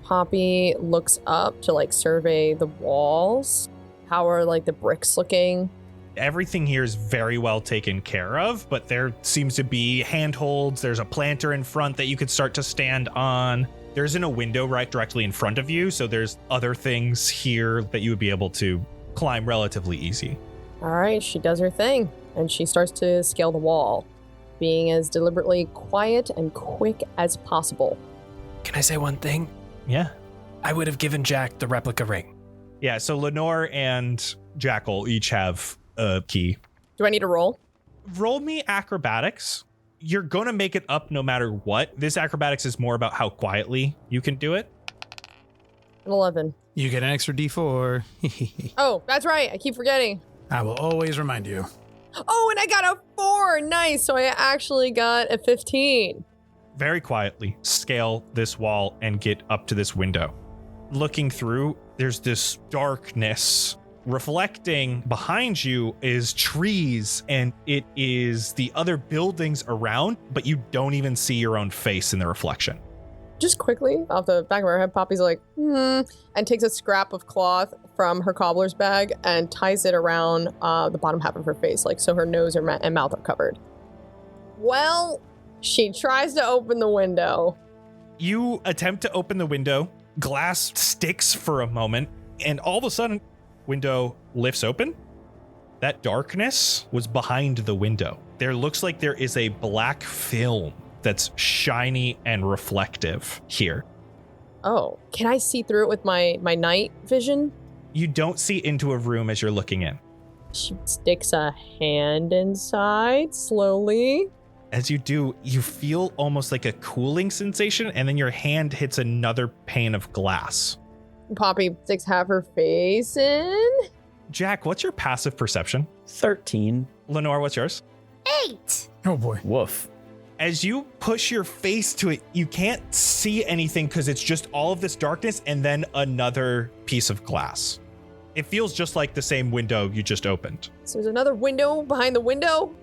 Poppy looks up to like survey the walls. How are like the bricks looking? Everything here is very well taken care of, but there seems to be handholds. There's a planter in front that you could start to stand on. There isn't a window right directly in front of you, so there's other things here that you would be able to climb relatively easy. All right, she does her thing, and she starts to scale the wall, being as deliberately quiet and quick as possible. Can I say one thing? Yeah. I would have given Jack the replica ring. Yeah, so Lenore and Jackal each have a key. Do I need to roll? Roll me acrobatics. You're going to make it up no matter what. This acrobatics is more about how quietly you can do it. An 11. You get an extra D4. Oh, that's right. I keep forgetting. I will always remind you. Oh, and I got a 4. Nice. So I actually got a 15. Very quietly scale this wall and get up to this window. Looking through, there's this darkness. Reflecting behind you is trees, and it is the other buildings around, but you don't even see your own face in the reflection. Just quickly, off the back of her head, Poppy's like, and takes a scrap of cloth from her cobbler's bag and ties it around the bottom half of her face, like so her nose and mouth are covered. Well, she tries to open the window. You attempt to open the window, glass sticks for a moment, and all of a sudden, window lifts open. That darkness was behind the window. There looks like there is a black film that's shiny and reflective here. Oh, can I see through it with my night vision? You don't see into a room as you're looking in. She sticks a hand inside slowly. As you do, you feel almost like a cooling sensation, and then your hand hits another pane of glass. Poppy sticks half her face in. Jack, what's your passive perception? 13. Lenore, what's yours? 8. Oh boy. Woof. As you push your face to it, you can't see anything because it's just all of this darkness and then another piece of glass. It feels just like the same window you just opened. So there's another window behind the window.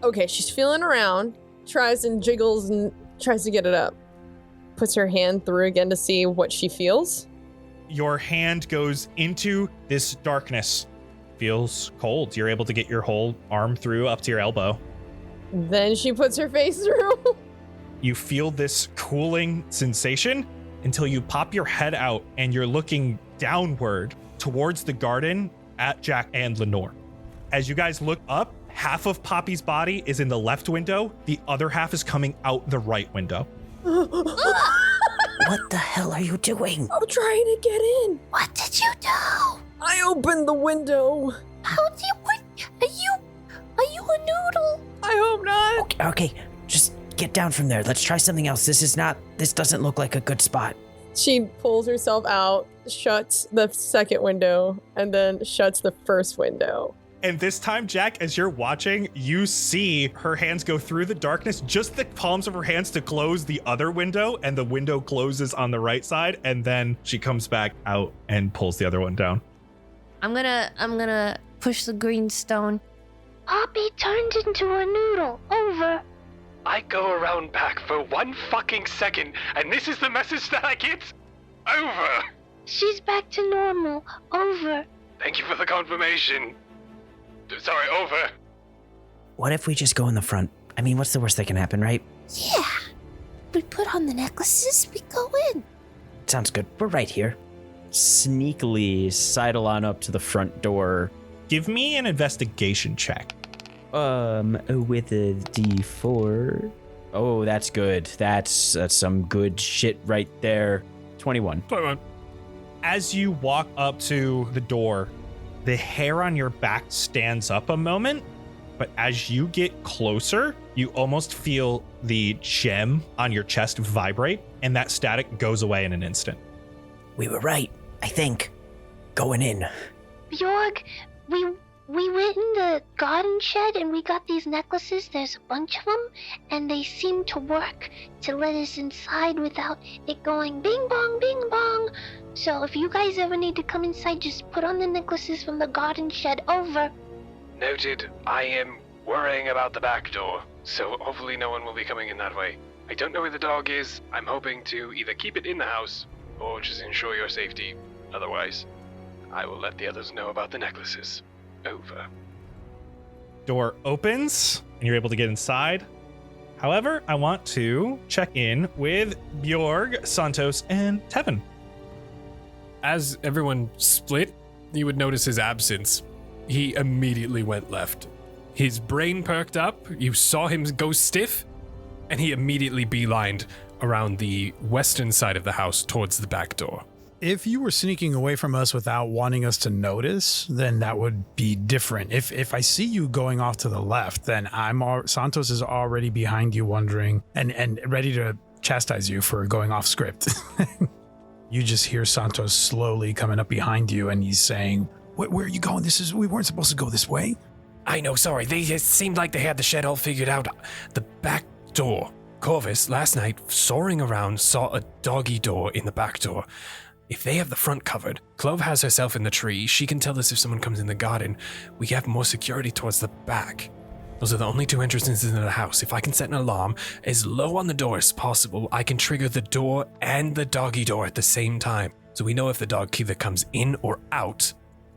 Okay, she's feeling around, tries and jiggles and tries to get it up. Puts her hand through again to see what she feels. Your hand goes into this darkness. Feels cold. You're able to get your whole arm through up to your elbow. Then she puts her face through. You feel this cooling sensation until you pop your head out and you're looking downward towards the garden at Jack and Lenore. As you guys look up, half of Poppy's body is in the left window. The other half is coming out the right window. What the hell are you doing? I'm trying to get in. What did you do? I opened the window. How do you... Are you a noodle? I hope not. Okay, just get down from there. Let's try something else. This doesn't look like a good spot. She pulls herself out, shuts the second window, and then shuts the first window. And this time, Jack, as you're watching, you see her hands go through the darkness, just the palms of her hands to close the other window, and the window closes on the right side, and then she comes back out and pulls the other one down. I'm gonna push the green stone. Poppy turned into a noodle. Over. I go around back for 1 fucking second, and this is the message that I get? Over. She's back to normal. Over. Thank you for the confirmation. Sorry, over. What if we just go in the front? I mean, what's the worst that can happen, right? Yeah. We put on the necklaces, we go in. Sounds good. We're right here. Sneakily sidle on up to the front door. Give me an investigation check. With a D4. Oh, that's good. That's some good shit right there. 21. As you walk up to the door, the hair on your back stands up a moment, but as you get closer, you almost feel the gem on your chest vibrate, and that static goes away in an instant. We were right, I think. Going in. Bjorg, we went in the garden shed and we got these necklaces. There's a bunch of them, and they seem to work to let us inside without it going bing bong, bing bong. So if you guys ever need to come inside, just put on the necklaces from the garden shed. Over. Noted. I am worrying about the back door, so hopefully no one will be coming in that way. I don't know where the dog is. I'm hoping to either keep it in the house or just ensure your safety. Otherwise, I will let the others know about the necklaces. Over. Door opens, and you're able to get inside. However, I want to check in with Bjorg, Santos, and Tevin. As everyone split, you would notice his absence. He immediately went left. His brain perked up, you saw him go stiff, and he immediately beelined around the western side of the house towards the back door. If you were sneaking away from us without wanting us to notice, then that would be different. If I see you going off to the left, then Santos is already behind you wondering and ready to chastise you for going off script. You just hear Santos slowly coming up behind you, and he's saying, where are you going? We weren't supposed to go this way. I know, sorry. It seemed like they had the shed all figured out. The back door. Corvus, last night, soaring around, saw a doggy door in the back door. If they have the front covered, Clove has herself in the tree. She can tell us if someone comes in the garden. We have more security towards the back. Those are the only 2 entrances into the house. If I can set an alarm as low on the door as possible, I can trigger the door and the doggy door at the same time. So we know if the dog either comes in or out,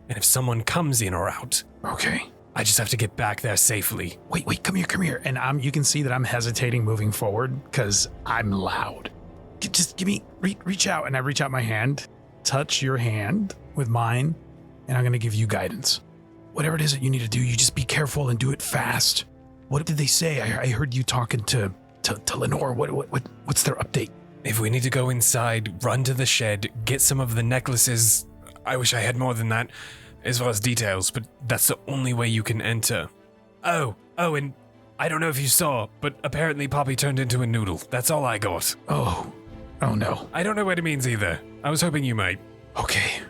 and if someone comes in or out. Okay. I just have to get back there safely. Wait, come here. And you can see that I'm hesitating moving forward because I'm loud. Just give me, reach out. And I reach out my hand, touch your hand with mine, and I'm going to give you guidance. Whatever it is that you need to do, you just be careful and do it fast. What did they say? I heard you talking to Lenore. What's their update? If we need to go inside, run to the shed, get some of the necklaces. I wish I had more than that, as well as details, but that's the only way you can enter. Oh, and I don't know if you saw, but apparently Poppy turned into a noodle. That's all I got. Oh no. I don't know what it means either. I was hoping you might. Okay.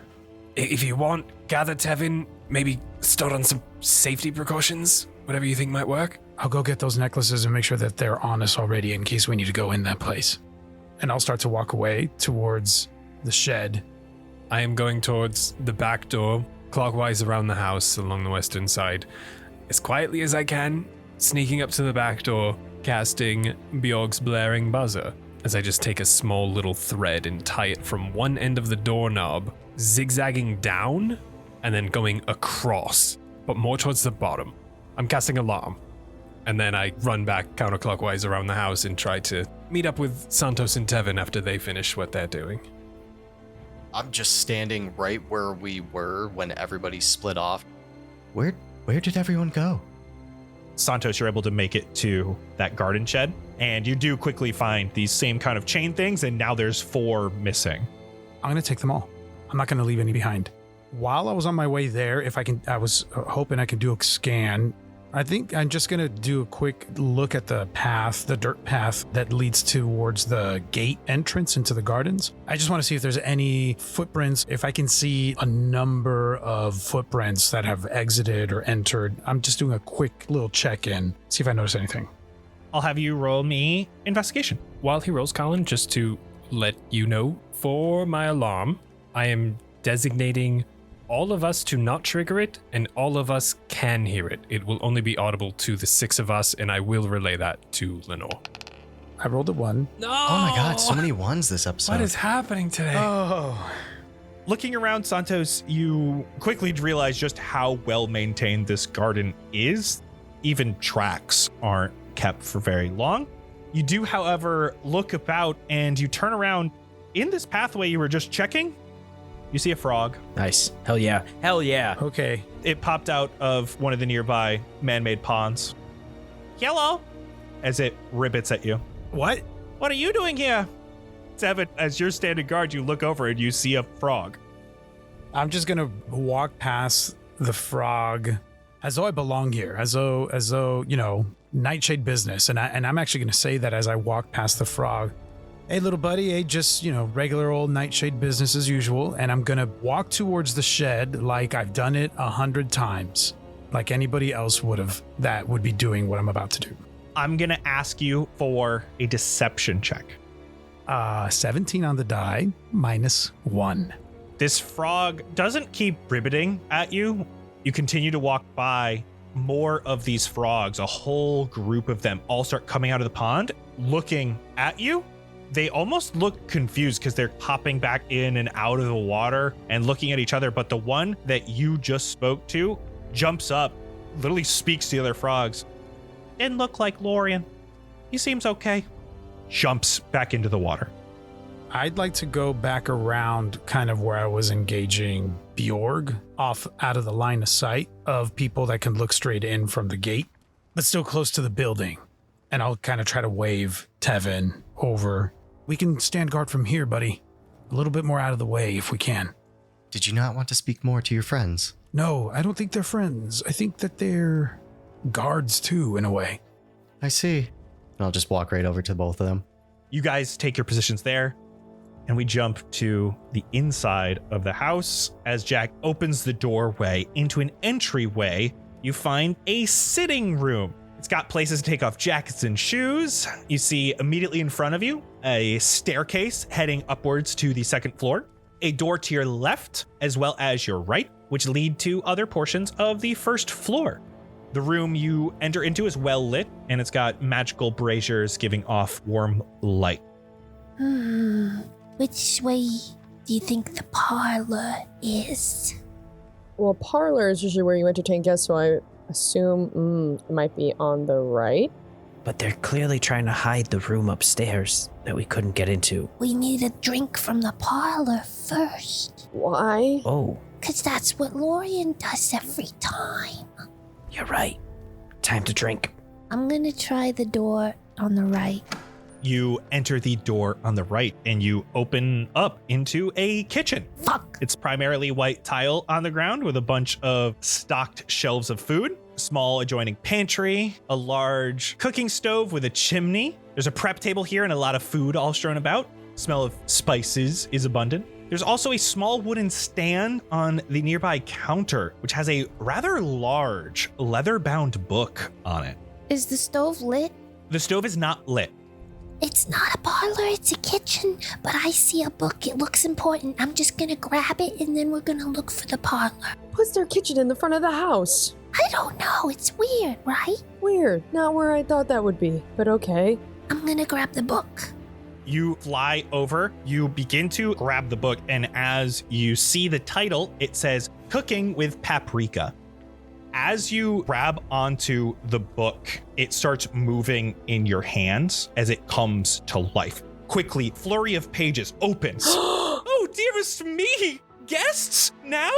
If you want, gather Tevin, maybe start on some safety precautions, whatever you think might work. I'll go get those necklaces and make sure that they're on us already in case we need to go in that place. And I'll start to walk away towards the shed. I am going towards the back door, clockwise around the house along the western side, as quietly as I can, sneaking up to the back door, casting Bjorg's blaring buzzer, as I just take a small little thread and tie it from one end of the doorknob, zigzagging down, and then going across, but more towards the bottom. I'm casting alarm. And then I run back counterclockwise around the house and try to meet up with Santos and Tevin after they finish what they're doing. I'm just standing right where we were when everybody split off. Where did everyone go? Santos, you're able to make it to that garden shed, and you do quickly find these same kind of chain things, and now there's 4 missing. I'm going to take them all. I'm not going to leave any behind. While I was on my way there, I was hoping I could do a scan. I think I'm just going to do a quick look at the path, the dirt path that leads towards the gate entrance into the gardens. I just want to see if there's any footprints, if I can see a number of footprints that have exited or entered. I'm just doing a quick little check-in, see if I notice anything. I'll have you roll me investigation. While he rolls, Colin, just to let you know, for my alarm, I am designating all of us to not trigger it, and all of us can hear it. It will only be audible to the 6 of us, and I will relay that to Lenore. I rolled a 1. No! Oh my god, so many ones this episode. What is happening today? Oh. Looking around, Santos, you quickly realize just how well maintained this garden is. Even tracks aren't kept for very long. You do, however, look about and you turn around. In this pathway you were just checking, you see a frog. Nice. Hell yeah. Hell yeah. Okay. It popped out of one of the nearby man-made ponds. Hello, as it ribbits at you. What? What are you doing here? Seven, as you're standing guard, you look over and you see a frog. I'm just going to walk past the frog as though I belong here, as though, you know, Nightshade business. And I'm actually going to say that as I walk past the frog. Hey, little buddy, hey, just, you know, regular old Nightshade business as usual. And I'm going to walk towards the shed like I've done it 100 times, like anybody else would have that would be doing what I'm about to do. I'm going to ask you for a deception check. 17 on the die, -1. This frog doesn't keep ribbiting at you. You continue to walk by. More of these frogs, a whole group of them, all start coming out of the pond, looking at you. They almost look confused because they're hopping back in and out of the water and looking at each other. But the one that you just spoke to jumps up, literally speaks to the other frogs. Didn't look like Lorian. He seems okay. Jumps back into the water. I'd like to go back around kind of where I was engaging Bjorg, off out of the line of sight of people that can look straight in from the gate, but still close to the building. And I'll kind of try to wave Tevin over. We can stand guard from here, buddy. A little bit more out of the way if we can. Did you not want to speak more to your friends? No, I don't think they're friends. I think that they're guards too, in a way. I see. And I'll just walk right over to both of them. You guys take your positions there, and we jump to the inside of the house. As Jack opens the doorway into an entryway, you find a sitting room. It's got places to take off jackets and shoes. You see immediately in front of you a staircase heading upwards to the second floor, a door to your left as well as your right, which lead to other portions of the first floor. The room you enter into is well lit, and it's got magical braziers giving off warm light. Which way do you think the parlor is? Well, parlor is usually where you entertain guests, so I assume it might be on the right. But they're clearly trying to hide the room upstairs that we couldn't get into. We need a drink from the parlor first. Why? Oh, Because that's what Lorian does every time. you're right. Time to drink. I'm gonna try the door on the right. You enter the door on the right and you open up into a kitchen. Fuck. It's primarily white tile on the ground with a bunch of stocked shelves of food, small adjoining pantry, a large cooking stove with a chimney. There's a prep table here and a lot of food all strewn about. Smell of spices is abundant. There's also a small wooden stand on the nearby counter, which has a rather large leather-bound book on it. Is the stove lit? The stove is not lit. It's not a parlor, it's a kitchen, but I see a book. It looks important. I'm just gonna grab it and then we're gonna look for the parlor. What's their kitchen in the front of the house? I don't know. It's weird, right? Weird. Not where I thought that would be, but okay. I'm gonna grab the book. You fly over, you begin to grab the book, and as you see the title, it says Cooking with Paprika. As you grab onto the book, it starts moving in your hands as it comes to life. Quickly, flurry of pages opens. Oh, dearest me! Guests now?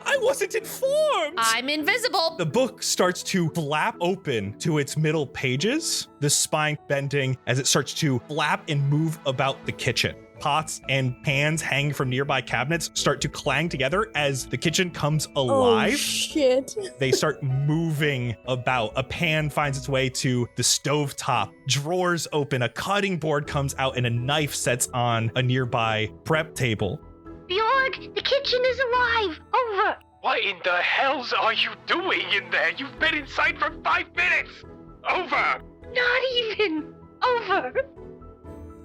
I wasn't informed! I'm invisible. The book starts to flap open to its middle pages, the spine bending as it starts to flap and move about the kitchen. pots and pans hanging from nearby cabinets start to clang together as the kitchen comes alive. Oh, shit. They start moving about. A pan finds its way to the stovetop. Drawers open, a cutting board comes out, and a knife sets on a nearby prep table. Bjorg, the kitchen is alive. Over. What in the hells are you doing in there? You've been inside for 5 minutes! Over! Not even. Over.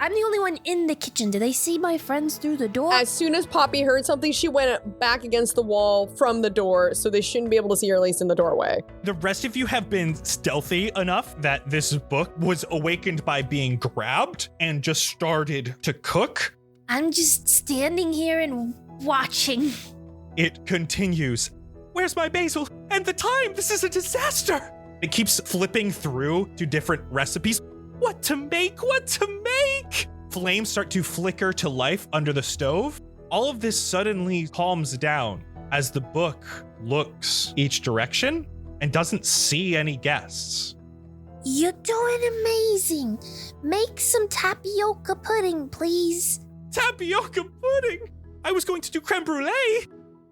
I'm the only one in the kitchen. Do they see my friends through the door? As soon as Poppy heard something, she went back against the wall from the door, so they shouldn't be able to see her, at least in the doorway. The rest of you have been stealthy enough that this book was awakened by being grabbed and just started to cook. I'm just standing here and watching. It continues. Where's my basil? And the time! This is a disaster! It keeps flipping through to different recipes. What to make? What to make? Flames start to flicker to life under the stove. All of this suddenly calms down as the book looks each direction and doesn't see any guests. You're doing amazing. Make some tapioca pudding, please. Tapioca pudding? I was going to do creme brulee.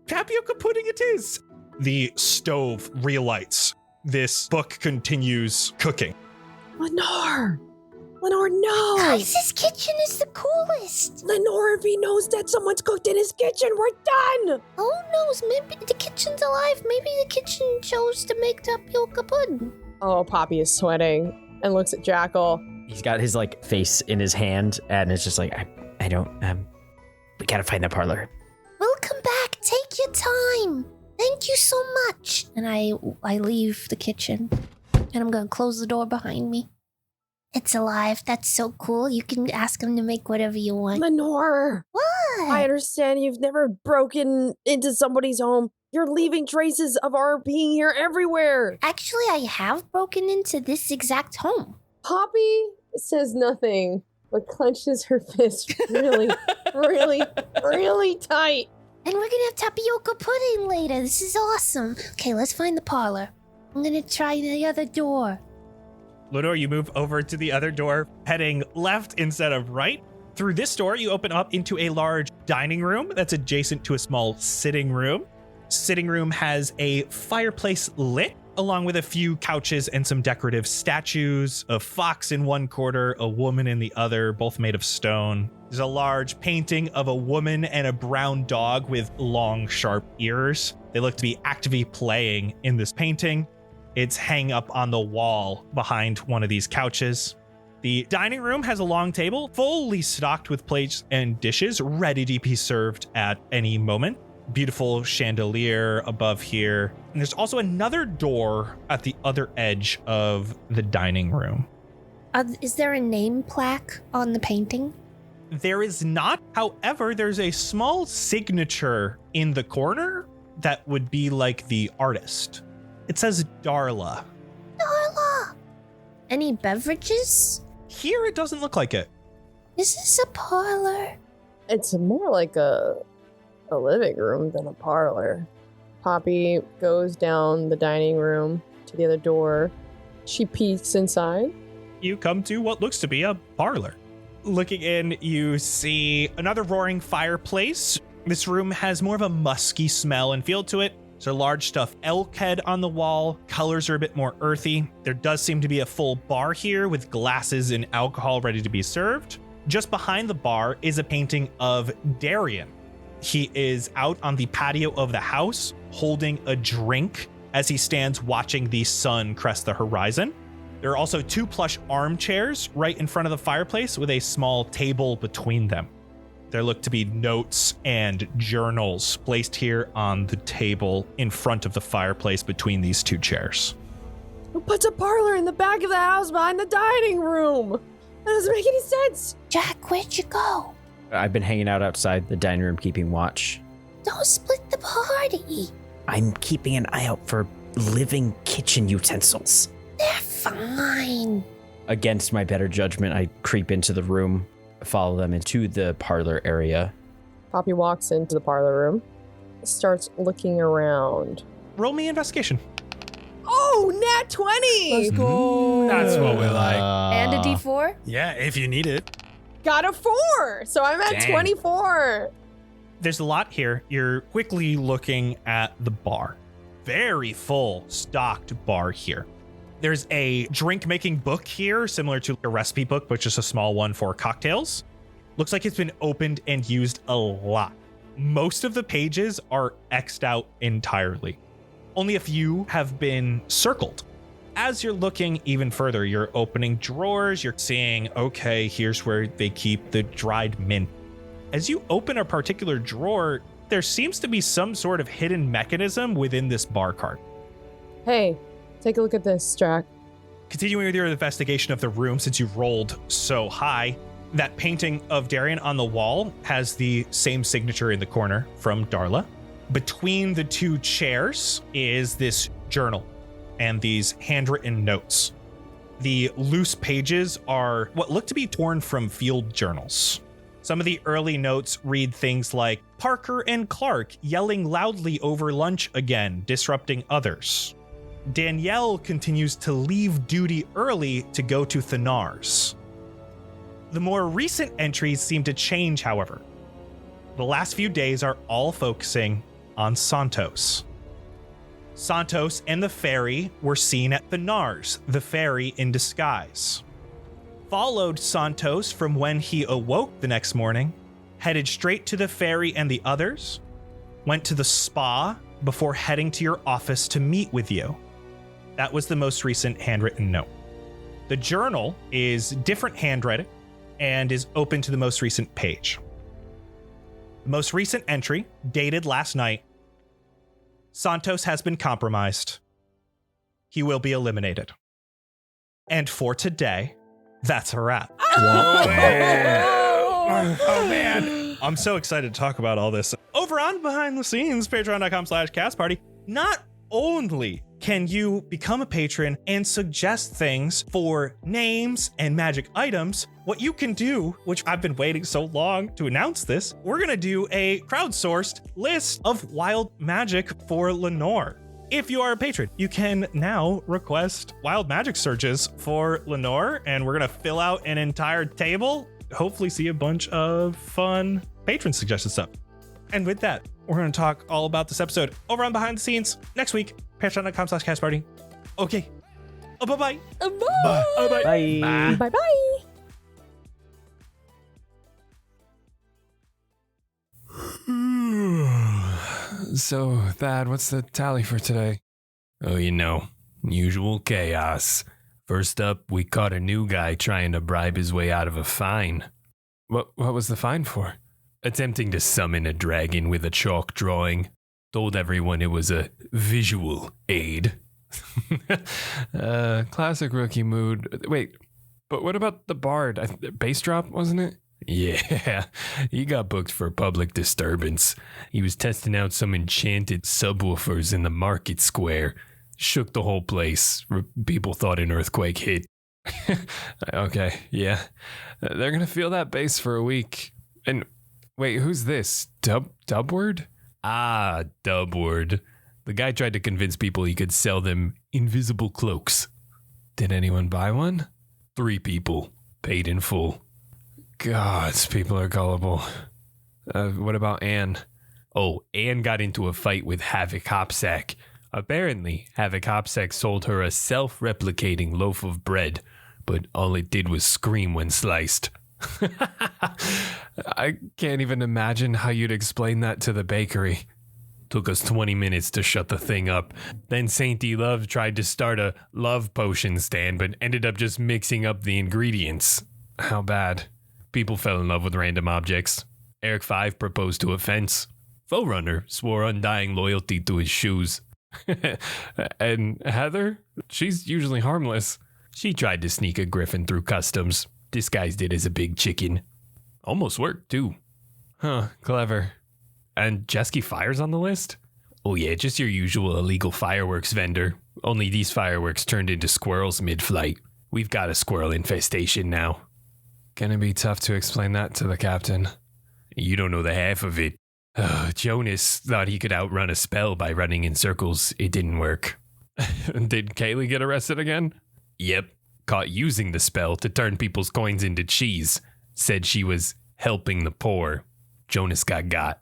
Tapioca pudding it is. The stove relights. This book continues cooking. Lenore, no! Guys, this kitchen is the coolest. Lenore, if he knows that someone's cooked in his kitchen, we're done! Who knows? Maybe the kitchen's alive. Maybe the kitchen chose to make tapioca pudding. Oh, Poppy is sweating and looks at Jackal. He's got his like face in his hand, and it's just like, I don't, we gotta find the parlor. We'll come back. Take your time. Thank you so much. And I leave the kitchen, and I'm gonna close the door behind me. It's alive. That's so cool. You can ask him to make whatever you want. Lenore! What? I understand you've never broken into somebody's home. You're leaving traces of our being here everywhere. Actually, I have broken into this exact home. Poppy says nothing, but clenches her fist really, really tight. And we're gonna have tapioca pudding later. This is awesome. Okay, let's find the parlor. I'm gonna try the other door. Lenore, you move over to the other door, heading left instead of right. Through this door, you open up into a large dining room that's adjacent to a small sitting room. Sitting room has a fireplace lit, along with a few couches and some decorative statues, a fox in one corner, a woman in the other, both made of stone. There's a large painting of a woman and a brown dog with long, sharp ears. They look to be actively playing in this painting. It's hang up on the wall behind one of these couches. The dining room has a long table fully stocked with plates and dishes ready to be served at any moment. Beautiful chandelier above here. And there's also another door at the other edge of the dining room. Is there a name plaque on the painting? There is not. However, there's a small signature in the corner that would be like the artist. It says Darla. Darla! Any beverages? Here, it doesn't look like it. Is this a parlor? It's more like a living room than a parlor. Poppy goes down the dining room to the other door. She peeks inside. You come to what looks to be a parlor. Looking in, you see another roaring fireplace. This room has more of a musky smell and feel to it. There's a large stuffed elk head on the wall. Colors are a bit more earthy. There does seem to be a full bar here with glasses and alcohol ready to be served. Just behind the bar is a painting of Darian. He is out on the patio of the house holding a drink as he stands watching the sun crest the horizon. There are also 2 plush armchairs right in front of the fireplace with a small table between them. There look to be notes and journals placed here on the table in front of the fireplace between these 2 chairs. Who puts a parlor in the back of the house behind the dining room? That doesn't make any sense. Jack, where'd you go? I've been hanging out outside the dining room keeping watch. Don't split the party. I'm keeping an eye out for living kitchen utensils. They're fine. Against my better judgment, I creep into the room, follow them into the parlor area. Poppy walks into the parlor room, starts looking around. Roll me investigation. Oh, nat 20! Let's go. That's what we like. And a D4? Yeah, if you need it. got a 4, so I'm at Dang. 24. There's a lot here. You're quickly looking at the bar. Very full, stocked bar here. There's a drink making book here, similar to a recipe book, but just a small one for cocktails. Looks like it's been opened and used a lot. Most of the pages are X'd out entirely. Only a few have been circled. As you're looking even further, you're opening drawers, you're seeing, okay, here's where they keep the dried mint. As you open a particular drawer, there seems to be some sort of hidden mechanism within this bar cart. Hey, take a look at this, Strack. Continuing with your investigation of the room, since you rolled so high, that painting of Darian on the wall has the same signature in the corner from Darla. Between the two chairs is this journal and these handwritten notes. The loose pages are what look to be torn from field journals. Some of the early notes read things like, Parker and Clark yelling loudly over lunch again, disrupting others. Danielle continues to leave duty early to go to Thanars. The more recent entries seem to change, however. The last few days are all focusing on Santos. Santos and the fairy were seen at Thanars, the fairy in disguise. Followed Santos from when he awoke the next morning, headed straight to the fairy and the others, went to the spa before heading to your office to meet with you. That was the most recent handwritten note. The journal is different handwriting and is open to the most recent page. The most recent entry, dated last night, Santos has been compromised. He will be eliminated. And for today, that's a wrap. Oh, man. I'm so excited to talk about all this. Over on Behind the Scenes, patreon.com/castparty, not only can you become a patron and suggest things for names and magic items, what you can do, which I've been waiting so long to announce this, we're going to do a crowdsourced list of wild magic for Lenore. If you are a patron, you can now request wild magic searches for Lenore, and we're going to fill out an entire table, hopefully see a bunch of fun patron suggested stuff. And with that, we're going to talk all about this episode over on Behind the Scenes next week, patreon.com/castparty. Okay. Bye-bye. Bye. Bye. Bye-bye. So, Thad, what's the tally for today? Oh, usual chaos. First up, we caught a new guy trying to bribe his way out of a fine. What was the fine for? Attempting to summon a dragon with a chalk drawing. Told everyone it was a visual aid. Classic rookie mood. Wait, but what about the bard? Bass drop, wasn't it? Yeah, he got booked for public disturbance. He was testing out some enchanted subwoofers in the market square. Shook the whole place. People thought an earthquake hit. Okay, yeah. They're gonna feel that bass for a week. And wait, who's this? Dubward? Ah, Dubward. The guy tried to convince people he could sell them invisible cloaks. Did anyone buy one? 3 people. Paid in full. Gods, people are gullible. What about Anne? Oh, Anne got into a fight with Havoc Hopsack. Apparently, Havoc Hopsack sold her a self-replicating loaf of bread, but all it did was scream when sliced. I can't even imagine how you'd explain that to the bakery. Took us 20 minutes to shut the thing up. Then Sainty Love tried to start a love potion stand, but ended up just mixing up the ingredients. How bad? People fell in love with random objects. Eric 5 proposed to a fence. Foerunner swore undying loyalty to his shoes. And Heather? She's usually harmless. She tried to sneak a griffin through customs. Disguised it as a big chicken. Almost worked, too. Huh, clever. And Jesky Fire's on the list? Oh yeah, just your usual illegal fireworks vendor. Only these fireworks turned into squirrels mid-flight. We've got a squirrel infestation now. Gonna be tough to explain that to the captain. You don't know the half of it. Jonas thought he could outrun a spell by running in circles. It didn't work. Did Kaylee get arrested again? Yep. Caught using the spell to turn people's coins into cheese. said she was helping the poor. Jonas got.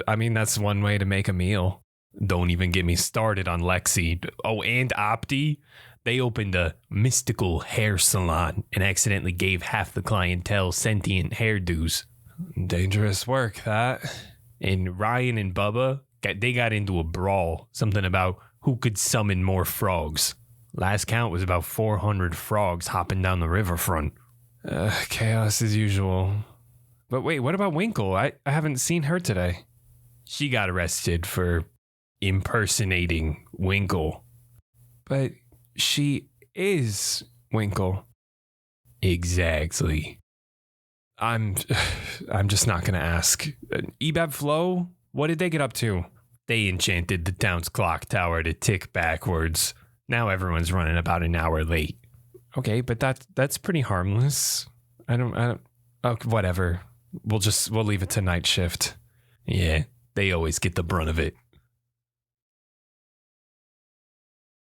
I mean, that's one way to make a meal. Don't even get me started on Lexi. Oh, and Opti. They opened a mystical hair salon and accidentally gave half the clientele sentient hairdos. Dangerous work, that. And Ryan and Bubba, they got into a brawl. Something about who could summon more frogs. Last count was about 400 frogs hopping down the riverfront. Chaos as usual. But wait, what about Winkle? I haven't seen her today. She got arrested for impersonating Winkle. But she is Winkle. Exactly. I'm just not gonna ask. Ebab Flo, what did they get up to? They enchanted the town's clock tower to tick backwards. Now everyone's running about an hour late. Okay, but that's pretty harmless. I don't. Oh, whatever. We'll leave it to night shift. Yeah, they always get the brunt of it.